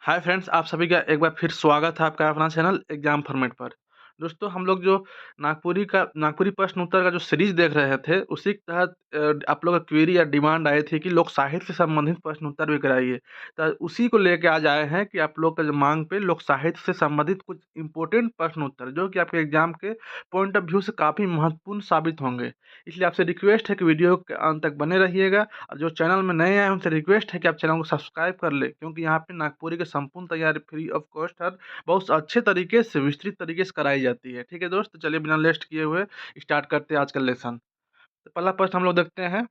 Hi friends, आप सभी का एक बार फिर स्वागत है आपका अपना चैनल एग्जाम फॉर्मेट पर। दोस्तों, हम लोग जो नागपुरी प्रश्न उत्तर का जो सीरीज देख रहे थे, उसी के तहत आप लोगों का क्वेरी या डिमांड आई थी कि लोक साहित्य से संबंधित प्रश्न उत्तर भी कराइए। तो उसी को लेके आज आए हैं कि आप लोग का जो मांग पे लोक साहित्य से संबंधित कुछ इंपॉर्टेंट प्रश्न उत्तर जो कि आपके एग्जाम के पॉइंट ऑफ व्यू से काफ़ी महत्वपूर्ण साबित होंगे। इसलिए आपसे रिक्वेस्ट है कि वीडियो के अंत तक बने रहिएगा। और जो चैनल में नए आए हैं उनसे रिक्वेस्ट है कि आप चैनल को सब्सक्राइब कर ले, क्योंकि यहाँ पे नागपुरी के संपूर्ण तैयारी फ्री ऑफ कॉस्ट और बहुत अच्छे तरीके से विस्तृत तरीके से कराई जाती है। ठीक है दोस्त, तो चलिए बिना लेट किए हुए स्टार्ट करते हैं आज का लेसन। तो पहला प्रश्न हम लोग देखते हैं,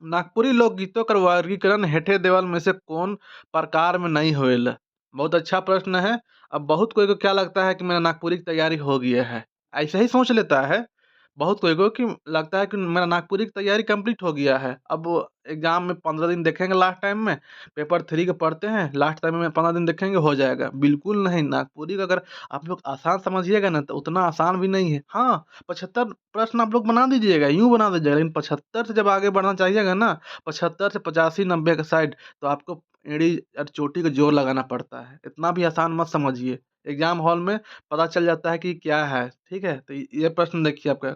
नागपुरी लोकगीतों का वर्गीकरण हेठे देवल में से कौन प्रकार में नहीं होएल। बहुत अच्छा प्रश्न है। अब बहुत कोई को क्या लगता है कि मेरा नागपुरी की तैयारी हो गया है, ऐसा ही सोच लेता है। बहुत कोई को कि लगता है कि मेरा नागपुरी की तैयारी कंप्लीट हो गया है, अब वो एग्जाम में 15 दिन देखेंगे, लास्ट टाइम में पेपर 3 के पढ़ते हैं, लास्ट टाइम में 15 दिन देखेंगे, हो जाएगा। बिल्कुल नहीं, नागपुरी का अगर आप लोग आसान समझिएगा ना तो उतना आसान भी नहीं है। हाँ, 75 प्रश्न आप लोग बना दीजिएगा, यूँ बना दीजिएगा, लेकिन 75 से जब आगे बढ़ना चाहिएगा ना, 75 से 85 90 का साइड, तो आपको एड़ी और चोटी का जोर लगाना पड़ता है। इतना भी आसान मत समझिए। एग्जाम हॉल में पता चल जाता है कि क्या है। ठीक है, तो ये प्रश्न देखिए आपका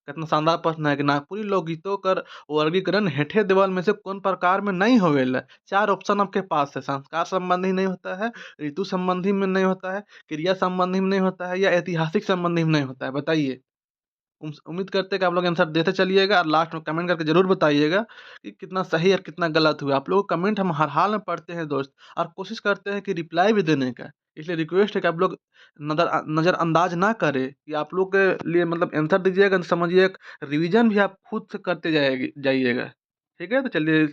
कितना शानदार प्रश्न है कि नागपुरी लोकगीतों कर वर्गीकरण हेठे देवल में से कौन प्रकार में नहीं होवेला। 4 ऑप्शन आपके पास है। संस्कार संबंधी नहीं होता है, ऋतु संबंधी में नहीं होता है, क्रिया संबंधी में नहीं होता है, या ऐतिहासिक संबंधी में नहीं होता है। बताइए। उम्मीद करते हैं कि आप लोग आंसर देते चलिएगा और लास्ट में कमेंट करके ज़रूर बताइएगा कि कितना सही और कितना गलत हुआ। आप लोगों का कमेंट हम हर हाल में पढ़ते हैं दोस्त, और कोशिश करते हैं कि रिप्लाई भी देने का। इसलिए रिक्वेस्ट है कि आप लोग नज़रअंदाज ना करें कि आप लोग के लिए मतलब आंसर दीजिएगा तो समझिए रिवीजन भी आप खुद से करते जाइएगा। ठीक है, तो चलिए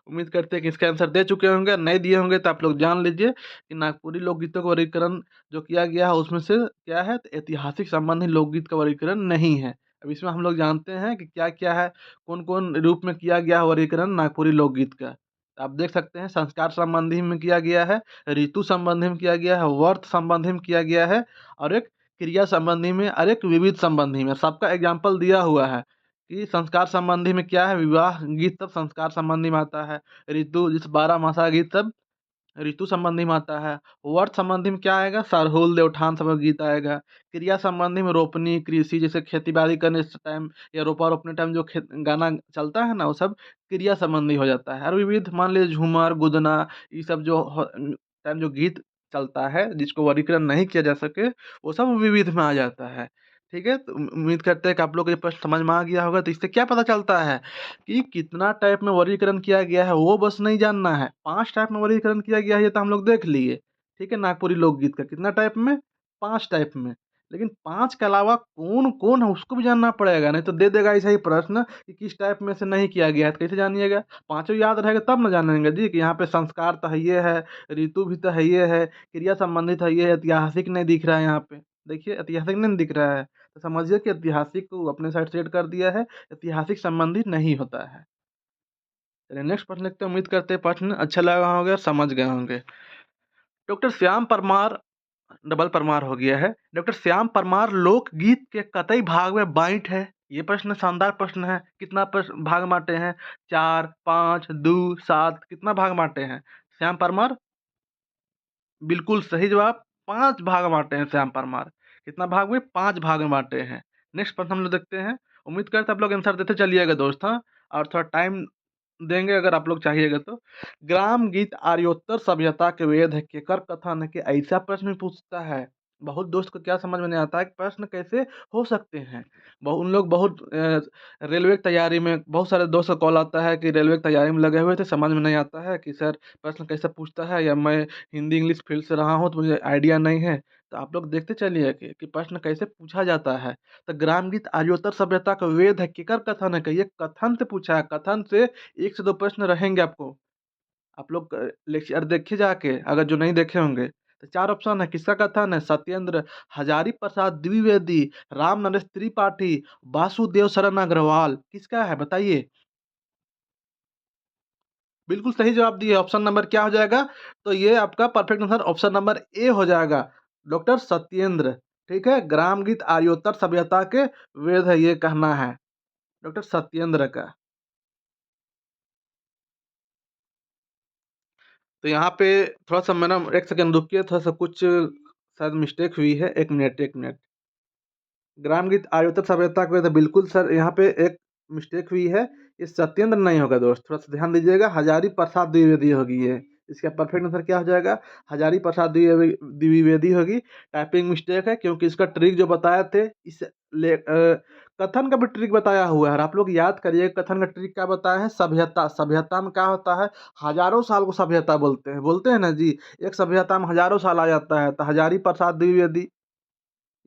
उम्मीद करते हैं कि इसका आंसर दे चुके होंगे, नहीं दिए होंगे तो आप लोग जान लीजिए कि नागपुरी लोकगीतों का वर्गीकरण जो किया गया है उसमें से क्या है, तो ऐतिहासिक संबंधी लोकगीत का वर्गीकरण नहीं है। अब इसमें हम लोग जानते हैं कि क्या-क्या है, कौन-कौन रूप में किया गया है वर्गीकरण नागपुरी लोकगीत का। तो आप देख सकते हैं, संस्कार संबंधी में किया गया है, ऋतु संबंधी में किया गया है, वर्त संबंधी में किया गया है, और एक क्रिया संबंधी में और एक विविध संबंधी में। सबका एग्जाम्पल दिया हुआ है कि संस्कार संबंधी में क्या है, विवाह गीत सब संस्कार संबंधी में आता है। ऋतु जैसे 12 मासा गीत सब ऋतु संबंधी में आता है। वर्त संबंधी में क्या आएगा, सरहुल, देवठान सब गीत आएगा। क्रिया संबंधी में रोपनी, कृषि जैसे खेती-बाड़ी करने से टाइम या रोपा-रोपने टाइम जो गाना चलता है ना, वो सब क्रिया संबंधी हो जाता है। और विविध मान लीजिए झूमर, गुदना, ये सब जो टाइम जो गीत चलता है जिसको वर्गीकरण नहीं किया जा सके, वो सब विविध में आ जाता है। ठीक है? तो उम्मीद करते हैं कि आप लोग को ये प्रश्न समझ में आ गया होगा। तो इससे क्या पता चलता है कि कितना टाइप में वर्गीकरण किया गया है, वो बस नहीं जानना है। 5 टाइप में वर्गीकरण किया गया है, ये तो हम लोग देख लिए। ठीक है? नागपुरी लोकगीत का कितना टाइप में? 5 टाइप में। लेकिन 5 के अलावा कौन-कौन है उसको भी जानना पड़ेगा, नहीं तो दे देगा ऐसा ही प्रश्न कि किस टाइप में से नहीं किया गया है, तो कैसे जानिएगा? पाँचों याद रहेगा तब ना जानेंगे जी कि यहाँ पे संस्कार तो है ये है, ऋतु भी तो है ये है, क्रिया संबंधित है ये है, ऐतिहासिक नहीं दिख रहा है यहाँ पे। देखिए ऐतिहासिक नहीं दिख रहा है, तो समझिए कि ऐतिहासिक को अपने साइड सेट कर दिया है, ऐतिहासिक संबंधी नहीं होता है। चलिए नेक्स्ट प्रश्न लिखते हैं। उम्मीद करते हैं प्रश्न अच्छा लगा होगा और समझ गए होंगे। डॉक्टर श्याम परमार, डबल परमार हो गया है। डॉक्टर श्याम परमार लोकगीत के कतई भाग में बाँट है। ये प्रश्न शानदार प्रश्न है। कितना भाग बाँटे हैं? 4, 5, 2, 7 कितना भाग बाँटे हैं? श्याम परमार बिल्कुल सही जवाब, 5 भाग बाँटे हैं श्याम परमार। कितना भाग में? 5 भाग में बाँटे हैं। नेक्स्ट प्रश्न हम लोग देखते हैं। उम्मीद करते हैं आप लोग आंसर देते चलिएगा दोस्त, हाँ? और थोड़ा टाइम देंगे अगर आप लोग चाहिएगा तो। ग्राम गीत आर्योत्तर सभ्यता के वेद है, केकर कथन है, कि ऐसा प्रश्न भी पूछता है। बहुत दोस्त को क्या समझ में नहीं आता है कि प्रश्न कैसे हो सकते हैं। उन लोग बहुत रेलवे की तैयारी में बहुत सारे दोस्त का कॉल आता है कि रेलवे की तैयारी में लगे हुए थे, समझ में नहीं आता है कि सर प्रश्न कैसे पूछता है, या मैं हिंदी इंग्लिश फील्ड से रहा हूँ तो मुझे आइडिया नहीं है। तो आप लोग देखते चलिए कि प्रश्न कैसे पूछा जाता है। तो ग्राम गीत आर्योत्तर सभ्यता का वेद है, केकर कथन है, कि ये कथन से पूछा है। कथन से 1 से 2 प्रश्न रहेंगे आपको। आप लोग लेक्चर देखिए जाके, अगर जो नहीं देखे होंगे। तो 4 ऑप्शन है, किसका कथन है? सत्येंद्र हजारी प्रसाद द्विवेदी, राम नरेश त्रिपाठी, वासुदेव शरण अग्रवाल। किसका है बताइए? बिल्कुल सही जवाब दिए। ऑप्शन नंबर क्या हो जाएगा? तो ये आपका perfect answer option number A हो जाएगा। डॉक्टर सत्येंद्र। ठीक है? ग्राम गीत आर्योत्तर सभ्यता के वेद है, ये कहना है डॉक्टर सत्येंद्र का। तो यहाँ पे थोड़ा-सा मेरा 1 सेकंड रुकिए, थोड़ा-सा कुछ शायद मिस्टेक हुई है। 1 मिनट, 1 मिनट। ग्राम गीत आर्योत्तर सभ्यता के वेद बिल्कुल सर, यहाँ पे एक मिस्टेक हुई है। ये सत्येंद्र नहीं होगा दोस्त, थोड़ा-सा ध्यान दीजिएगा। हजारी प्रसाद द्विवेदी होगी ये। इसका परफेक्ट आंसर क्या हो जाएगा? हजारी प्रसाद द्विवेदी होगी। टाइपिंग मिस्टेक है क्योंकि इसका ट्रिक जो बताए थे इस कथन का भी ट्रिक बताया हुआ है और आप लोग याद करिए कथन का ट्रिक क्या बताया है? सभ्यता। सभ्यता में क्या होता है? हजारों साल को सभ्यता बोलते हैं ना जी। एक सभ्यता में हजारों साल आ जाता है, तो हजारी प्रसाद द्विवेदी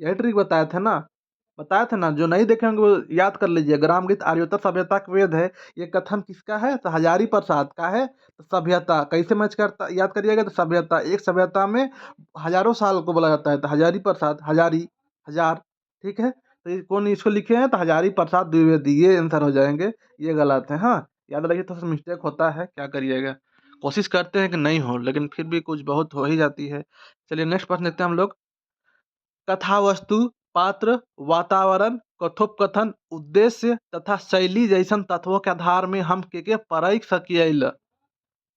यही ट्रिक बताया था ना। जो नहीं देखे होंगे वो याद कर लीजिए। ग्रामगीत आर्योत्तर सभ्यता का वेद है। ये कथन किसका है? तो हजारी प्रसाद का है। तो सभ्यता कैसे मैच करता, याद करिएगा। तो सभ्यता, एक सभ्यता में हजारों साल को बोला जाता है, तो हजारी प्रसाद, हजारी, हजार, ठीक है। तो ये कौन इसको लिखे हैं? तो हजारी प्रसाद द्विवेदी, ये आंसर हो जाएंगे। ये गलत है, हाँ। याद रखिए, थोड़ा सा मिस्टेक होता है, क्या करिएगा। कोशिश करते हैं कि नहीं हो, लेकिन फिर भी कुछ बहुत हो ही जाती है। चलिए नेक्स्ट प्रश्न देखते हैं हम लोग। कथावस्तु, पात्र, वातावरण, कथोपकथन, उद्देश्य तथा शैली जैसन तत्वों के आधार में हम के परख सकियल।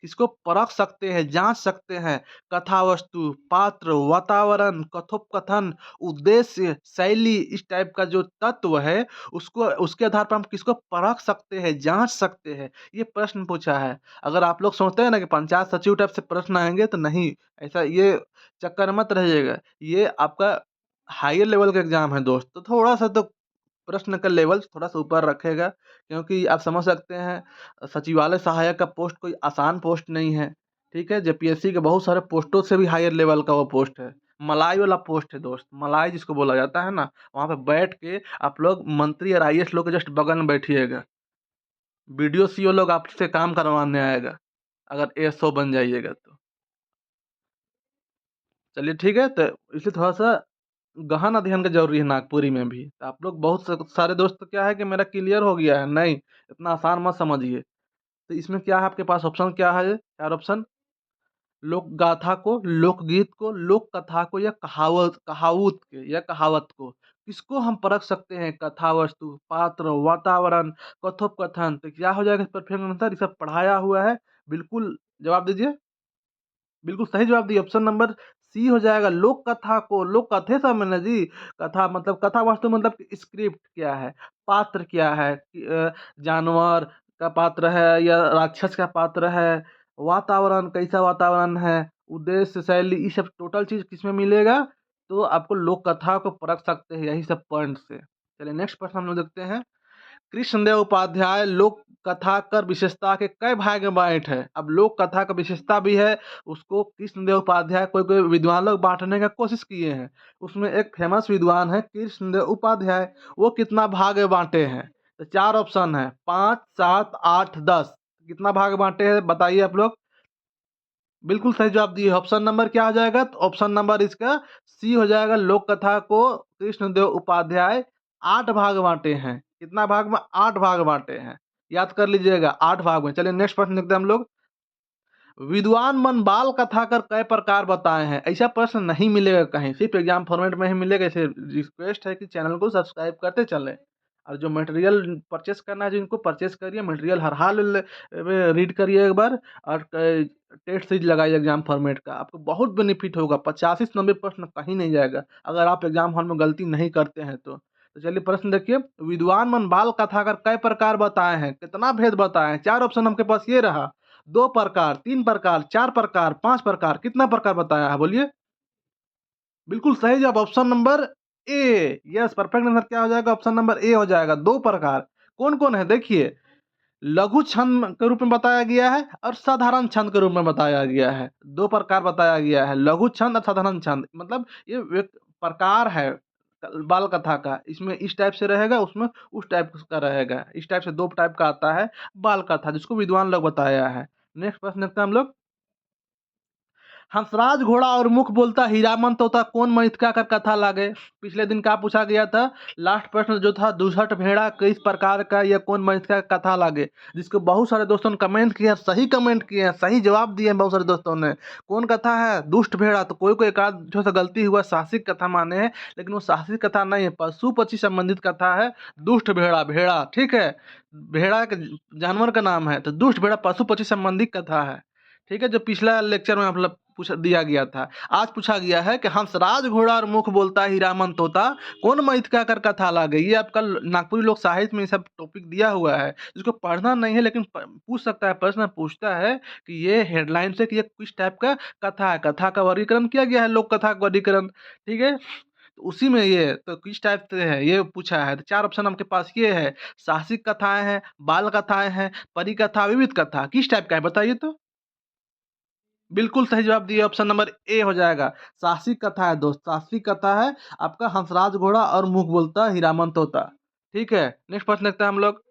इसको परख सकते हैं, जांच सकते हैं। कथावस्तु, पात्र, वातावरण, कथोपकथन, उद्देश्य, शैली, इस टाइप का जो तत्व है उसको, उसके आधार पर हम किसको परख सकते हैं, जांच सकते हैं। ये प्रश्न पूछा है। अगर आप लोग सोचते हैं ना कि पंचायत सचिव टाइप से प्रश्न आएंगे, तो नहीं, ऐसा ये चक्कर मत रहिएगा। ये आपका हायर लेवल का एग्जाम है दोस्त, तो थोड़ा सा तो प्रश्न का लेवल थोड़ा सा ऊपर रखेगा, क्योंकि आप समझ सकते हैं सचिवालय सहायक का पोस्ट कोई आसान पोस्ट नहीं है। ठीक है, जेपीएससी के बहुत सारे पोस्टों से भी हायर लेवल का वो पोस्ट है। मलाई वाला पोस्ट है दोस्त, मलाई जिसको बोला जाता है ना, वहाँ पे बैठ के आप लोग मंत्री और आईएएस लोग के जस्ट बगल में बैठिएगा। बीडीओ सीओ लोग आपसे काम करवाने आएगा अगर एएसओ बन जाइएगा तो। चलिए ठीक है, तो इसलिए थोड़ा सा गहन अध्ययन का ज़रूरी है नागपुरी में भी। तो आप लोग बहुत सारे दोस्त, तो क्या है कि मेरा क्लियर हो गया है, नहीं इतना आसान मत समझिए। तो इसमें क्या है आपके पास ऑप्शन, क्या है? 4 ऑप्शन। लोक गाथा को, लोकगीत को, लोक कथा को, या कहावत को। किसको हम परख सकते हैं? कथा वस्तु, पात्र, वातावरण, कथोपकथन। तो क्या हो जाएगा परफेक्ट आंसर? ये सब पढ़ाया हुआ है। बिल्कुल जवाब दीजिए। बिल्कुल सही जवाब दिए, ऑप्शन नंबर सी हो जाएगा। लोक कथा को, लोक कथे समझना जी। कथा मतलब, कथा वास्तु मतलब स्क्रिप्ट क्या है, पात्र क्या है, जानवर का पात्र है या राक्षस का पात्र है, वातावरण कैसा वातावरण है, उद्देश्य, शैली, ये सब टोटल चीज किसमें मिलेगा? तो आपको लोक कथा को परख सकते हैं यही सब पॉइंट से। चलिए नेक्स्ट प्रश्न हम लोग देखते हैं। कृष्णदेव उपाध्याय लोक कथा कर विशेषता के कई भाग में बांट है। अब लोक कथा का विशेषता भी है, उसको कृष्णदेव उपाध्याय, कोई कोई विद्वान लोग बांटने का कोशिश किए हैं। उसमें एक फेमस विद्वान है कृष्णदेव उपाध्याय, वो कितना भाग में बांटे हैं? तो 4 ऑप्शन है, 5, 7, 8, 10। कितना भाग बांटे हैं बताइए आप लोग। बिल्कुल सही जवाब दिए। ऑप्शन नंबर क्या हो जाएगा? तो ऑप्शन नंबर इसका सी हो जाएगा। लोक कथा को कृष्णदेव उपाध्याय 8 भाग बांटे हैं। कितना भाग में? 8 भाग बांटे हैं। याद कर लीजिएगा, 8 भाग में। चलिए नेक्स्ट प्रश्न देखते हैं हम लोग। विद्वान मन बाल कथा कर कई प्रकार बताए हैं। ऐसा प्रश्न नहीं मिलेगा कहीं, सिर्फ एग्जाम फॉर्मेट में ही मिलेगा। इसे रिक्वेस्ट है कि चैनल को सब्सक्राइब करते चलें, और जो मटेरियल परचेस करना है जिनको, परचेस करिए। मटेरियल हर हाल में रीड करिए एक बार, और टेस्ट सीरीज लगाइए एग्जाम फॉर्मेट का। आपको बहुत बेनिफिट होगा, 85 से 90 प्रश्न कहीं नहीं जाएगा अगर आप एग्जाम हॉल में गलती नहीं करते हैं तो चलिए प्रश्न देखिए। विद्वान मन बाल कथा कर कई प्रकार बताए हैं, कितना भेद बताए हैं? 4 ऑप्शन हमके पास ये रहा। 2 प्रकार, 3 प्रकार, 4 प्रकार, 5 प्रकार, कितना प्रकार बताया है बोलिए? बिल्कुल सही जवाब, option number A. Yes, perfect answer क्या हो जाएगा? ऑप्शन नंबर ए हो जाएगा। 2 प्रकार कौन कौन है देखिए। लघु छंद के रूप में बताया गया है और साधारण छंद के रूप में बताया गया है। 2 प्रकार बताया गया है, लघु छंद और साधारण छंद। मतलब ये एक प्रकार है बाल कथा का। इसमें इस टाइप से रहेगा, उसमें उस टाइप का रहेगा। इस टाइप से 2 टाइप का आता है बाल कथा, जिसको विद्वान लोग बताया है। नेक्स्ट प्रश्न देखते हैं हम लोग। हंसराज घोड़ा और मुख बोलता हीरामन तोता कौन मृतका कर कथा लागे। पिछले दिन क्या पूछा गया था? लास्ट प्रश्न जो था, दुसठ भेड़ा किस प्रकार का, यह कौन मृतका का कथा लागे, जिसको बहुत सारे दोस्तों ने कमेंट किए हैं, सही कमेंट किए हैं, सही जवाब दिए हैं बहुत सारे दोस्तों ने। कौन कथा है? दुष्ट भेड़ा। तो कोई कोई एक आध जो सा गलती हुआ, साहसिक कथा माने हैं, लेकिन वो साहसिक कथा नहीं है, पशु पक्षी संबंधित कथा है। दुष्ट भेड़ा, भेड़ा ठीक है, भेड़ा के जानवर का नाम है, तो दुष्ट भेड़ा पशु पक्षी संबंधित कथा है। ठीक है? जो पिछला लेक्चर में मतलब पूछ दिया गया था। आज पूछा गया है कि हंसराज घोड़ा और मुख बोलता हीरामन तोता, कौन मैथ का कर कथा लागे? ये आपका नागपुरी लोक साहित्य में ये सब टॉपिक दिया हुआ है। जिसको पढ़ना नहीं है लेकिन पूछ सकता है, प्रश्न पूछता है कि ये हेडलाइन से कि ये किस टाइप का कथा है। कथा का वर्गीकरण किया गया है, लोक कथा का वर्गीकरण, ठीक है? तो उसी में ये तो किस टाइप से है ये पूछा है। तो 4 ऑप्शन आपके पास ये है, साहसिक कथाएँ हैं, बाल कथाएँ हैं, परी कथा, विविध कथा। किस टाइप का है बताइए तो? बिल्कुल सही जवाब दिए, ऑप्शन नंबर ए हो जाएगा। साहसिक कथा है दोस्त, साहसिक कथा है आपका हंसराज घोड़ा और मुँह बोलता हीरामन तोता। ठीक है, नेक्स्ट प्रश्न देखते हैं हम लोग।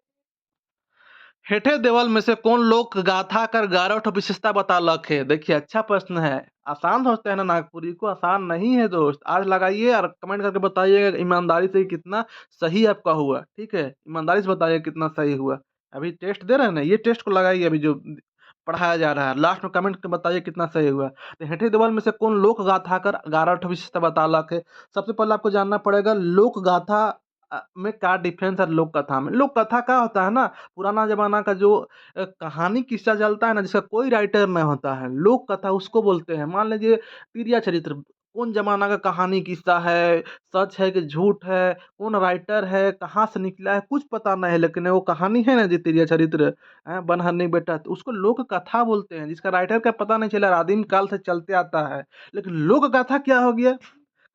हेठे देवल में से कौन लोक गाथा कर 11 ठो विशेषता बता लखे? देखिए अच्छा प्रश्न है। आसान सोचते हैं ना नागपुरी को, आसान नहीं है दोस्त। आज लगाइए और कमेंट करके बताइएगा ईमानदारी से कितना सही आपका हुआ। ठीक है, ईमानदारी से बताइए कितना सही हुआ। अभी टेस्ट दे रहे हैं ना, ये टेस्ट को लगाइए अभी जो पढ़ाया जा रहा है। लास्ट में कमेंट करके बताइए कितना सही हुआ। तो हेठे देवल में से कौन लोक गाथा कर 11 ठो विशेषता बता लखे? सबसे पहले आपको जानना पड़ेगा लोक गाथा में क्या डिफरेंस है लोक कथा में। लोक कथा क्या होता है ना, पुराना ज़माना का जो कहानी किस्सा चलता है ना, जिसका कोई राइटर नहीं होता है, लोक कथा उसको बोलते हैं। मान लीजिए तिरिया चरित्र, कौन ज़माना का कहानी किस्सा है, सच है कि झूठ है, कौन राइटर है, कहाँ से निकला है, कुछ पता नहीं है, लेकिन वो कहानी है ना जो तिरिया चरित्र बनहरनी बेटा, तो उसको लोक कथा बोलते हैं। जिसका राइटर का पता नहीं चला, आदिम काल से चलते आता है। लेकिन लोक कथा क्या हो गया?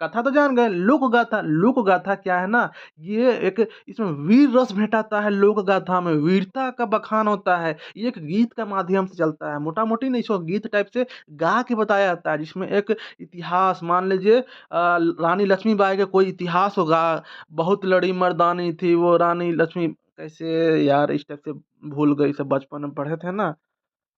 कथा तो जान गए, लोक गाथा, लोक गाथा क्या है ना, ये एक इसमें वीर रस भेंटाता है। लोक गाथा में वीरता का बखान होता है। ये एक गीत का माध्यम से चलता है, मोटा मोटी नहीं, इसको गीत टाइप से गा के बताया जाता है। जिसमें एक इतिहास, मान लीजिए रानी लक्ष्मीबाई का कोई इतिहास होगा। बहुत लड़ी मर्दानी थी वो रानी लक्ष्मी, कैसे यार इस टाइप से भूल गई, सब बचपन में पढ़े थे ना।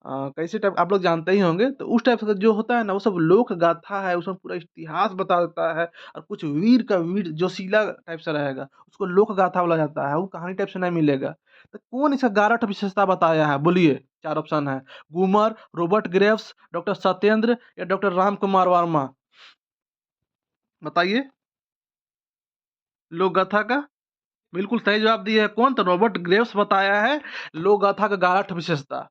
कैसे टाइप आप लोग जानते ही होंगे, तो उस टाइप का जो होता है ना, वो सब लोक गाथा है। उसमें पूरा इतिहास बता देता है और कुछ वीर का वीर जोशीला टाइप से रहेगा, उसको लोक गाथा बोला जाता है। वो कहानी टाइप से नहीं मिलेगा। तो कौन इसका 11 विशेषता बताया है बोलिए? 4 ऑप्शन है, गुमर, रॉबर्ट ग्रेव्स, डॉक्टर सत्येंद्र या डॉक्टर राम कुमार वर्मा। बताइए। लोक गाथा का बिल्कुल सही जवाब दिए है कौन? तो रॉबर्ट ग्रेव्स बताया है लोक गाथा का 11 विशेषता।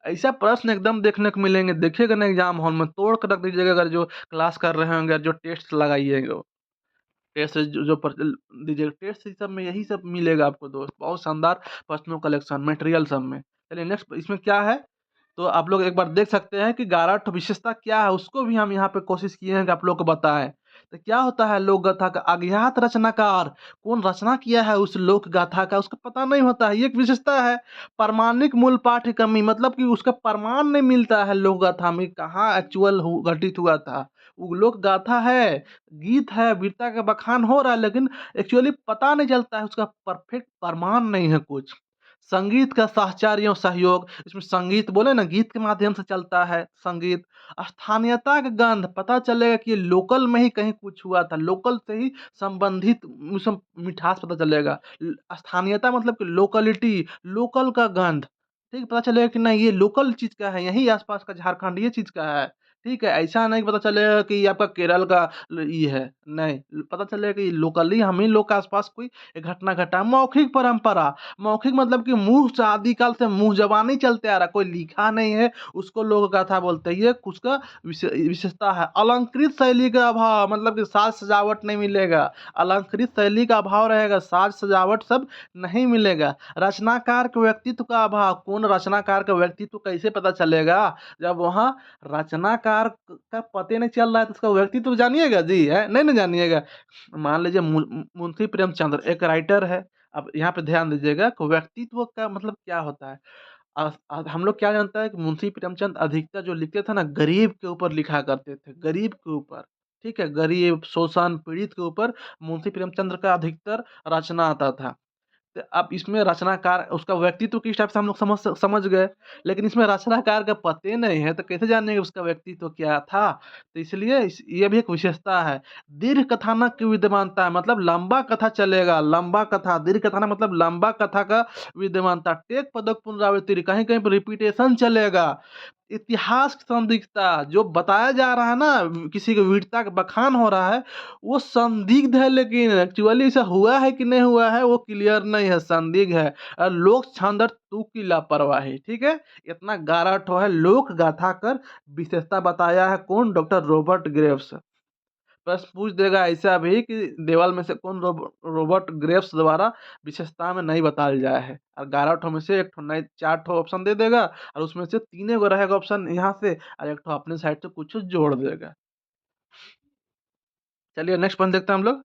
ऐसा प्रश्न एकदम देखने को मिलेंगे, देखिएगा ना एग्जाम हॉल में तोड़ कर रख दीजिएगा। अगर जो क्लास कर रहे होंगे, जो टेस्ट लगाइएगा, टेस्ट जो दीजिएगा, टेस्ट सब में यही सब मिलेगा आपको दोस्त। बहुत शानदार प्रश्नों कलेक्शन मटेरियल सब में। चलिए नेक्स्ट, इसमें क्या है तो आप लोग एक बार देख सकते हैं कि 11 ठो विशेषता क्या है, उसको भी हम यहाँ पे कोशिश किए हैं कि आप लोग को बताएं। तो क्या होता है लोक गाथा का? अज्ञात रचनाकार, कौन रचना किया है उस लोक गाथा का, उसका पता नहीं होता है, ये एक विशेषता है। प्रामाणिक मूल पाठ की कमी, मतलब कि उसका प्रमाण नहीं मिलता है लोक गाथा में, कहाँ एक्चुअल घटित हुआ था। वो लोक गाथा है, गीत है, वीरता का बखान हो रहा है, लेकिन एक्चुअली पता नहीं चलता है, उसका परफेक्ट प्रमाण नहीं है कुछ। संगीत का साहचर्य एवं सहयोग, इसमें संगीत बोले ना, गीत के माध्यम से चलता है संगीत। स्थानीयता का गंध, पता चलेगा कि ये लोकल में ही कहीं कुछ हुआ था, लोकल से ही संबंधित मिठास पता चलेगा। स्थानीयता मतलब कि लोकलिटी, लोकल का गंध, ठीक, पता चलेगा कि नहीं ये लोकल चीज का है, यही आसपास का झारखंड ये चीज का है। ठीक है, ऐसा नहीं पता चलेगा कि ये आपका केरल का ये है, नहीं, पता चलेगा कि लोकली हम ही लोग के आसपास कोई एक घटना घटा। मौखिक परंपरा, मौखिक मतलब कि मुँह से आदिकाल से मुँह ज़बानी चलते आ रहा, कोई लिखा नहीं है, उसको लोक गाथा बोलते हैं। ये उसका विशेषता है। अलंकृत शैली का अभाव, मतलब कि साज सजावट नहीं मिलेगा, अलंकृत शैली का अभाव रहेगा, साज सजावट सब नहीं मिलेगा। रचनाकार के व्यक्तित्व का अभाव, कौन रचनाकार का व्यक्तित्व कैसे पता चलेगा जब वहाँ रचनाकार का पते नहीं चल रहा है, तो उसका व्यक्तित्व जानिएगा जी, है नहीं ना जानिएगा। मान लीजिए मुंशी प्रेमचंद्र एक राइटर है। अब यहाँ पे ध्यान दीजिएगा कि व्यक्तित्व का मतलब क्या होता है। हम लोग क्या जानता है कि मुंशी प्रेमचंद अधिकतर जो लिखते थे ना, गरीब के ऊपर लिखा करते थे, गरीब के ऊपर। ठीक है, गरीब शोषण पीड़ित के ऊपर मुंशी प्रेमचंद्र का अधिकतर रचना आता था। तो अब इसमें रचनाकार उसका व्यक्तित्व किस टाइप से हम लोग समझ गए, लेकिन इसमें रचनाकार का पते नहीं है, तो कैसे जानेंगे उसका व्यक्तित्व क्या था? तो इसलिए ये भी एक विशेषता है। दीर्घ कथानक की विद्यमानता है, मतलब लंबा कथा चलेगा, लंबा कथा, दीर्घ कथानक मतलब लंबा कथा का विद्यमानता। टेक पदक पुनरावृत्ति, कहीं कहीं पर रिपीटेशन चलेगा। इतिहास की संदिग्धता जो बताया जा रहा है ना, किसी की वीरता का बखान हो रहा है, वो संदिग्ध है, लेकिन एक्चुअली ऐसा हुआ है कि नहीं हुआ है वो क्लियर नहीं है, संदिग्ध है। लोक छांदर तुक की लापरवाही, ठीक है? इतना गारा ठो है, लोक गाथा कर विशेषता बताया है कौन? Doctor Robert Graves. प्रश्न पूछ देगा ऐसा भी कि देवाल में से कौन रॉबर्ट ग्रेव्स द्वारा विशेषता में नहीं बताया गया है, और 11 ठो में से एक ठो नहीं, 4 ठो ऑप्शन दे देगा, और उसमें से 3 गो रहेगा ऑप्शन यहाँ से, और एक ठो अपने साइड से कुछ जोड़ देगा। चलिए नेक्स्ट पॉइंट देखते हैं हम लोग।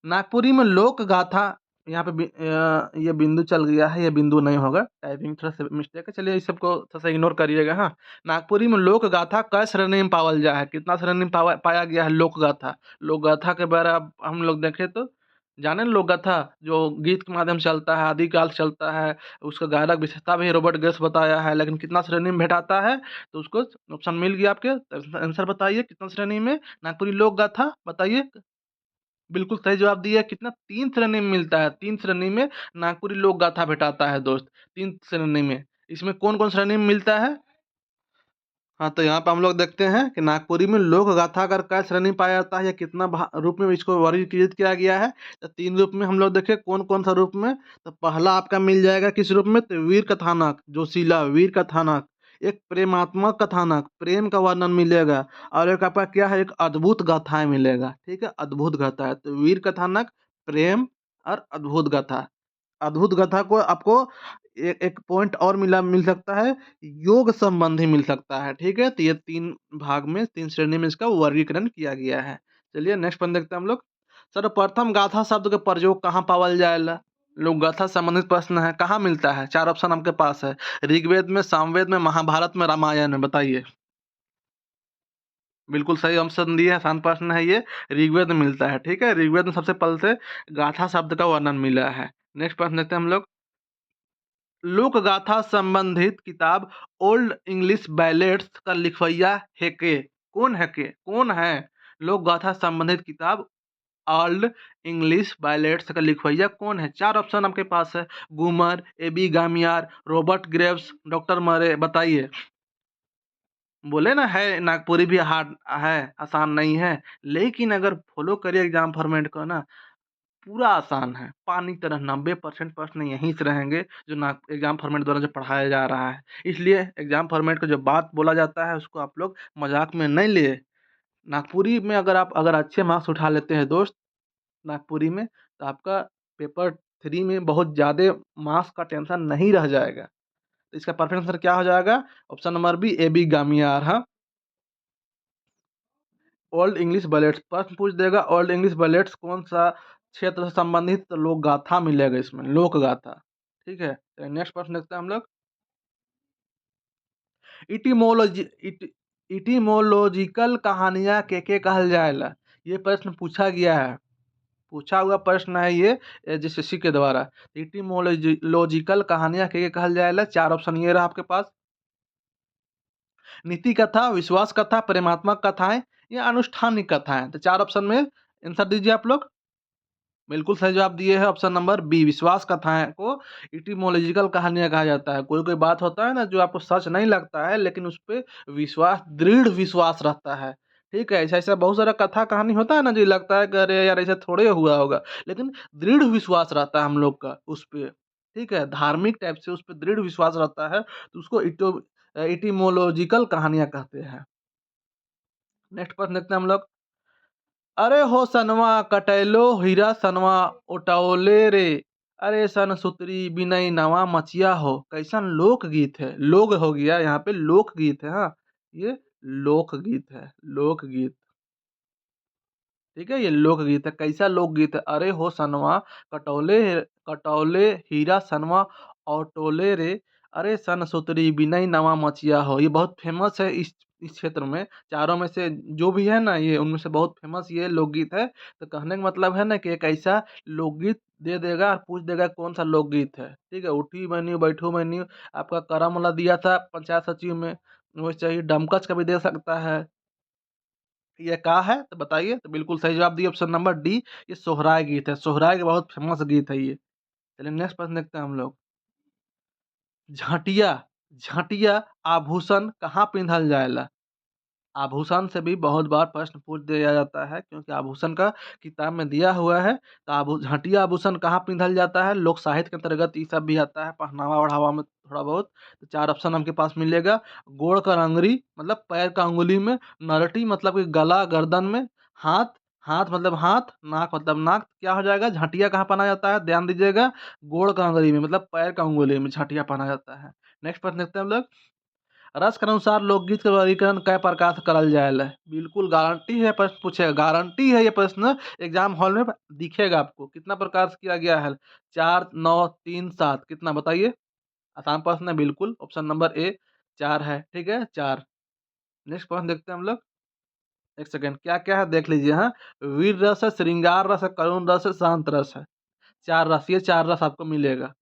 नागपुरी में लोक गाथा, यहाँ पे ये बिंदु चल गया है, ये बिंदु नहीं होगा, टाइपिंग थोड़ा सा मिस्टेक है, चलिए इस सबको थोड़ा सा इग्नोर करिएगा। हाँ, नागपुरी में लोक गाथा कै श्रेणी में पावल जा है, कितना श्रेणी में पाया गया है लोक गाथा? लोक गाथा के बारे अब हम लोग देखें तो जाने ना, लोक गाथा जो गीत के माध्यम से चलता है, आदिकाल से चलता है, उसका गायक विशेषता भी रॉबर्ट ग्रेव्स बताया है, लेकिन कितना श्रेणी में भेटाता है? तो उसको ऑप्शन मिल गया आपके, तो आंसर बताइए कितना श्रेणी में नागपुरी लोक गाथा बताइए। बिल्कुल सही जवाब दिया। कितना? 3 श्रेणी में मिलता है, 3 श्रेणी में नागपुरी लोक गाथा भेटाता है दोस्त, 3 श्रेणी में। इसमें कौन-कौन श्रेणी में मिलता है? हाँ, तो यहाँ पे हम लोग देखते हैं कि नागपुरी में लोक गाथा अगर कै श्रेणी में पाया जाता है या कितना रूप में इसको वर्गीकृत किया गया है, तो 3 रूप में हम लोग देखें कौन-कौन सा रूप में। तो पहला आपका मिल जाएगा किस रूप में? तो वीर कथानक, जोशीला वीर कथानक। एक प्रेमात्मक कथानक, प्रेम का वर्णन मिलेगा, और एक आपका क्या है? एक अद्भुत गाथाएँ मिलेगा, ठीक है? अद्भुत गाथा है, तो वीर कथानक, प्रेम और अद्भुत गाथा। अद्भुत गाथा को आपको एक पॉइंट और मिल सकता है, योग संबंधी मिल सकता है, ठीक है? तो ये 3 भाग में, 3 श्रेणी में इसका वर्गीकरण किया गया है। चलिए नेक्स्ट पॉइंट देखते हैं हम लोग। सर्वप्रथम गाथा शब्द का प्रयोग कहाँ पावल जाएला? लोक गाथा से संबंधित प्रश्न है, कहाँ मिलता है? 4 ऑप्शन आपके पास है, ऋग्वेद में, सामवेद में, महाभारत में, रामायण में, बताइए। बिल्कुल सही ऑप्शन दिए हैं, आसान प्रश्न है ये, ऋग्वेद में मिलता है, ठीक है? ऋग्वेद में सबसे पहले से गाथा शब्द का वर्णन मिला है। नेक्स्ट प्रश्न देखते हैं हम लोग। लोक गाथा संबंधित किताब ओल्ड इंग्लिश बैलेट्स का लिखवैया है के? कौन है के? कौन है? लोक गाथा संबंधित किताब ओल्ड इंग्लिश बैलेट्स का लिखवैया कौन है? 4 ऑप्शन आपके पास है, गुमर, एबी गामियार, रॉबर्ट ग्रेव्स, डॉक्टर मरे, बताइए। बोले ना है नागपुरी भी हार्ड है, आसान नहीं है, लेकिन अगर फॉलो करिए एग्जाम फॉर्मेट को ना, पूरा आसान है। पानी की तरह 90% प्रश्न यहीं से रहेंगे जो ना एग्जाम फॉर्मेट द्वारा जो पढ़ाया जा रहा है। इसलिए एग्जाम फॉर्मेट का जो बात बोला जाता है उसको आप लोग मज़ाक में नहीं लिए। नागपुरी में अगर अच्छे मार्क्स उठा लेते हैं दोस्त नागपुरी में, तो आपका पेपर 3 में बहुत ज़्यादा मार्क्स का टेंशन नहीं रह जाएगा। तो इसका परफेक्ट आंसर क्या हो जाएगा? Option number B, A B गामियार। हाँ, ओल्ड इंग्लिश बैलेट्स प्रश्न पूछ देगा, ओल्ड इंग्लिश बैलेट्स कौन सा क्षेत्र से संबंधित लोक गाथा मिलेगा इसमें, लोक गाथा, ठीक है? तो नेक्स्ट प्रश्न देखते हैं हम लोग। इटिमोलॉजी इटिमोलॉजिकल कहानियां के कहल जाएला? ये प्रश्न पूछा गया है, पूछा हुआ प्रश्न है ये एसएससी के द्वारा। इटिमोलॉजिकल कहानियां के कहल जाएला? 4 ऑप्शन ये रहा आपके पास, नीति कथा, विश्वास कथा, प्रेमात्मक कथाएं या अनुष्ठानिक कथाएं। तो 4 ऑप्शन में आंसर दीजिए आप लोग। बिल्कुल सही जवाब दिए हैं, ऑप्शन नंबर बी, विश्वास कथाएँ को इटिमोलॉजिकल कहानियाँ कहा जाता है। कोई-कोई बात होता है ना जो आपको सच नहीं लगता है, लेकिन उसपे विश्वास, दृढ़ विश्वास रहता है। ठीक है? ऐसा-ऐसा बहुत सारा कथा कहानी होता है ना जो लगता है कि अरे यार ऐसा थोड़े हुआ होगा, लेकिन दृढ़ विश्वास रहता है हम लोग का उसपे। ठीक है? धार्मिक टाइप से उसपे दृढ़ विश्वास रहता है, तो उसको इटिमोलॉजिकल कहानियाँ कहते हैं। नेक्स्ट प्रश्न देखते हैं हम लोग। अरे हो सनवा कटैलो हीरा सनवा ओटौले रे, अरे सन सुतरी बिनई नवा मचिया हो, कैसन लोकगीत है। लोग हो गया यहाँ पे, लोकगीत है। हाँ, ये लोकगीत है, लोकगीत, ठीक है? ये लोकगीत है। कैसा लोकगीत है? अरे हो सनवा कटौले हीरा सनवा ओटोले रे, अरे सन सुतरी बिनई नवा मचिया हो। ये बहुत फेमस है इस क्षेत्र में। चारों में से जो भी है ना ये, उनमें से बहुत फेमस ये लोकगीत है। तो कहने का मतलब है ना कि एक ऐसा लोकगीत दे देगा और पूछ देगा कौन सा लोकगीत है, ठीक है? उठी मैन्यू बैठू मैन्यू आपका करम वाला दिया था पंचायत सचिव में, वैसे ही डमकच का भी दे सकता है। ये का है तो बताइए? तो बिल्कुल सही जवाब दिए, ऑप्शन नंबर डी, ये सोहराय गीत है। सोहराय का बहुत फेमस गीत है ये। चलिए नेक्स्ट प्रश्न देखते हैं हम लोग। झाटिया झटिया आभूषण कहाँ पिंधल जाएला? आभूषण से भी बहुत बार प्रश्न पूछ दिया जाता है क्योंकि आभूषण का किताब में दिया हुआ है। तो झटिया आभूषण कहाँ पिंधल जाता है? लोक साहित्य के अंतर्गत ये सब भी आता है, पहनावा-वढ़ावा में थोड़ा बहुत। तो 4 ऑप्शन आपके पास मिलेगा। गोड़ कर अंगुरी मतलब पैर का अंगुली में, नरटी मतलब कि गला, गर्दन में, हाथ, हाथ मतलब हाथ, नाक मतलब नाक। क्या हो जाएगा? झटिया कहाँ पहना जाता है? ध्यान दीजिएगा, गोड़ का अंगुली में मतलब पैर का अंगुली में झटिया पहना जाता है। नेक्स्ट प्रश्न देखते हैं हम लोग। रस के अनुसार लोकगीत के वर्गीकरण कै प्रकार से करल जाएला? बिल्कुल गारंटी है प्रश्न पूछेगा, गारंटी है ये प्रश्न एग्जाम हॉल में दिखेगा आपको। कितना प्रकार से किया गया है? 4, 9, 3, 7 कितना बताइए? आसान प्रश्न है बिल्कुल। ऑप्शन नंबर ए 4 है, ठीक है? 4। नेक्स्ट प्रश्न देखते हैं हम लोग। 1 सेकंड क्या-क्या है देख लीजिए हाँ। वीर रस है, श्रृंगार रस है, करुण रस है, शांत रस है। 4 रस, ये 4 रस आपको मिलेगा।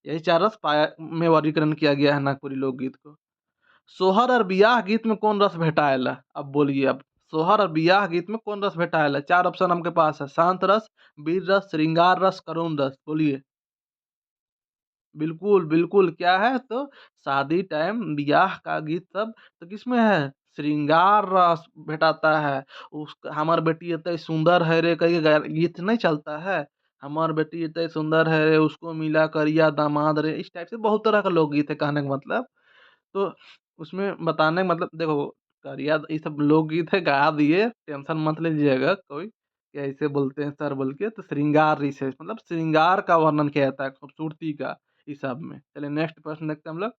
यही 4 रस पाया में वर्गीकरण किया गया है नागपुरी लोकगीत को। सोहर और बियाह गीत में कौन रस भेटाएला? अब बोलिए अब। सोहर और बियाह गीत में कौन रस भेटाएला? 4 ऑप्शन आपके पास है। शांत रस, वीर रस, श्रृंगार रस, करुण रस। बोलिए। बिल्कुल, बिल्कुल क्या है तो शादी टाइम बियाह का गीत सब तो किसमें है? श्रृंगार रस भेटाता है। उस हमर बेटी एते सुंदर है रे कह के गीत नहीं चलता है? हमर बेटी एते सुंदर है रे, उसको मिला करिया दामाद रे। इस टाइप से बहुत तरह का लोकगीत है कहने का मतलब। तो उसमें बताने का मतलब देखो, करिया ये सब लोकगीत है गा दिए, टेंशन मत लीजिएगा कोई कि ऐसे बोलते हैं सर बोल के। तो श्रृंगार विशेष मतलब श्रृंगार का वर्णन किया जाता है, खूबसूरती का इस सब में। चलिए नेक्स्ट प्रश्न देखते हैं हम लोग।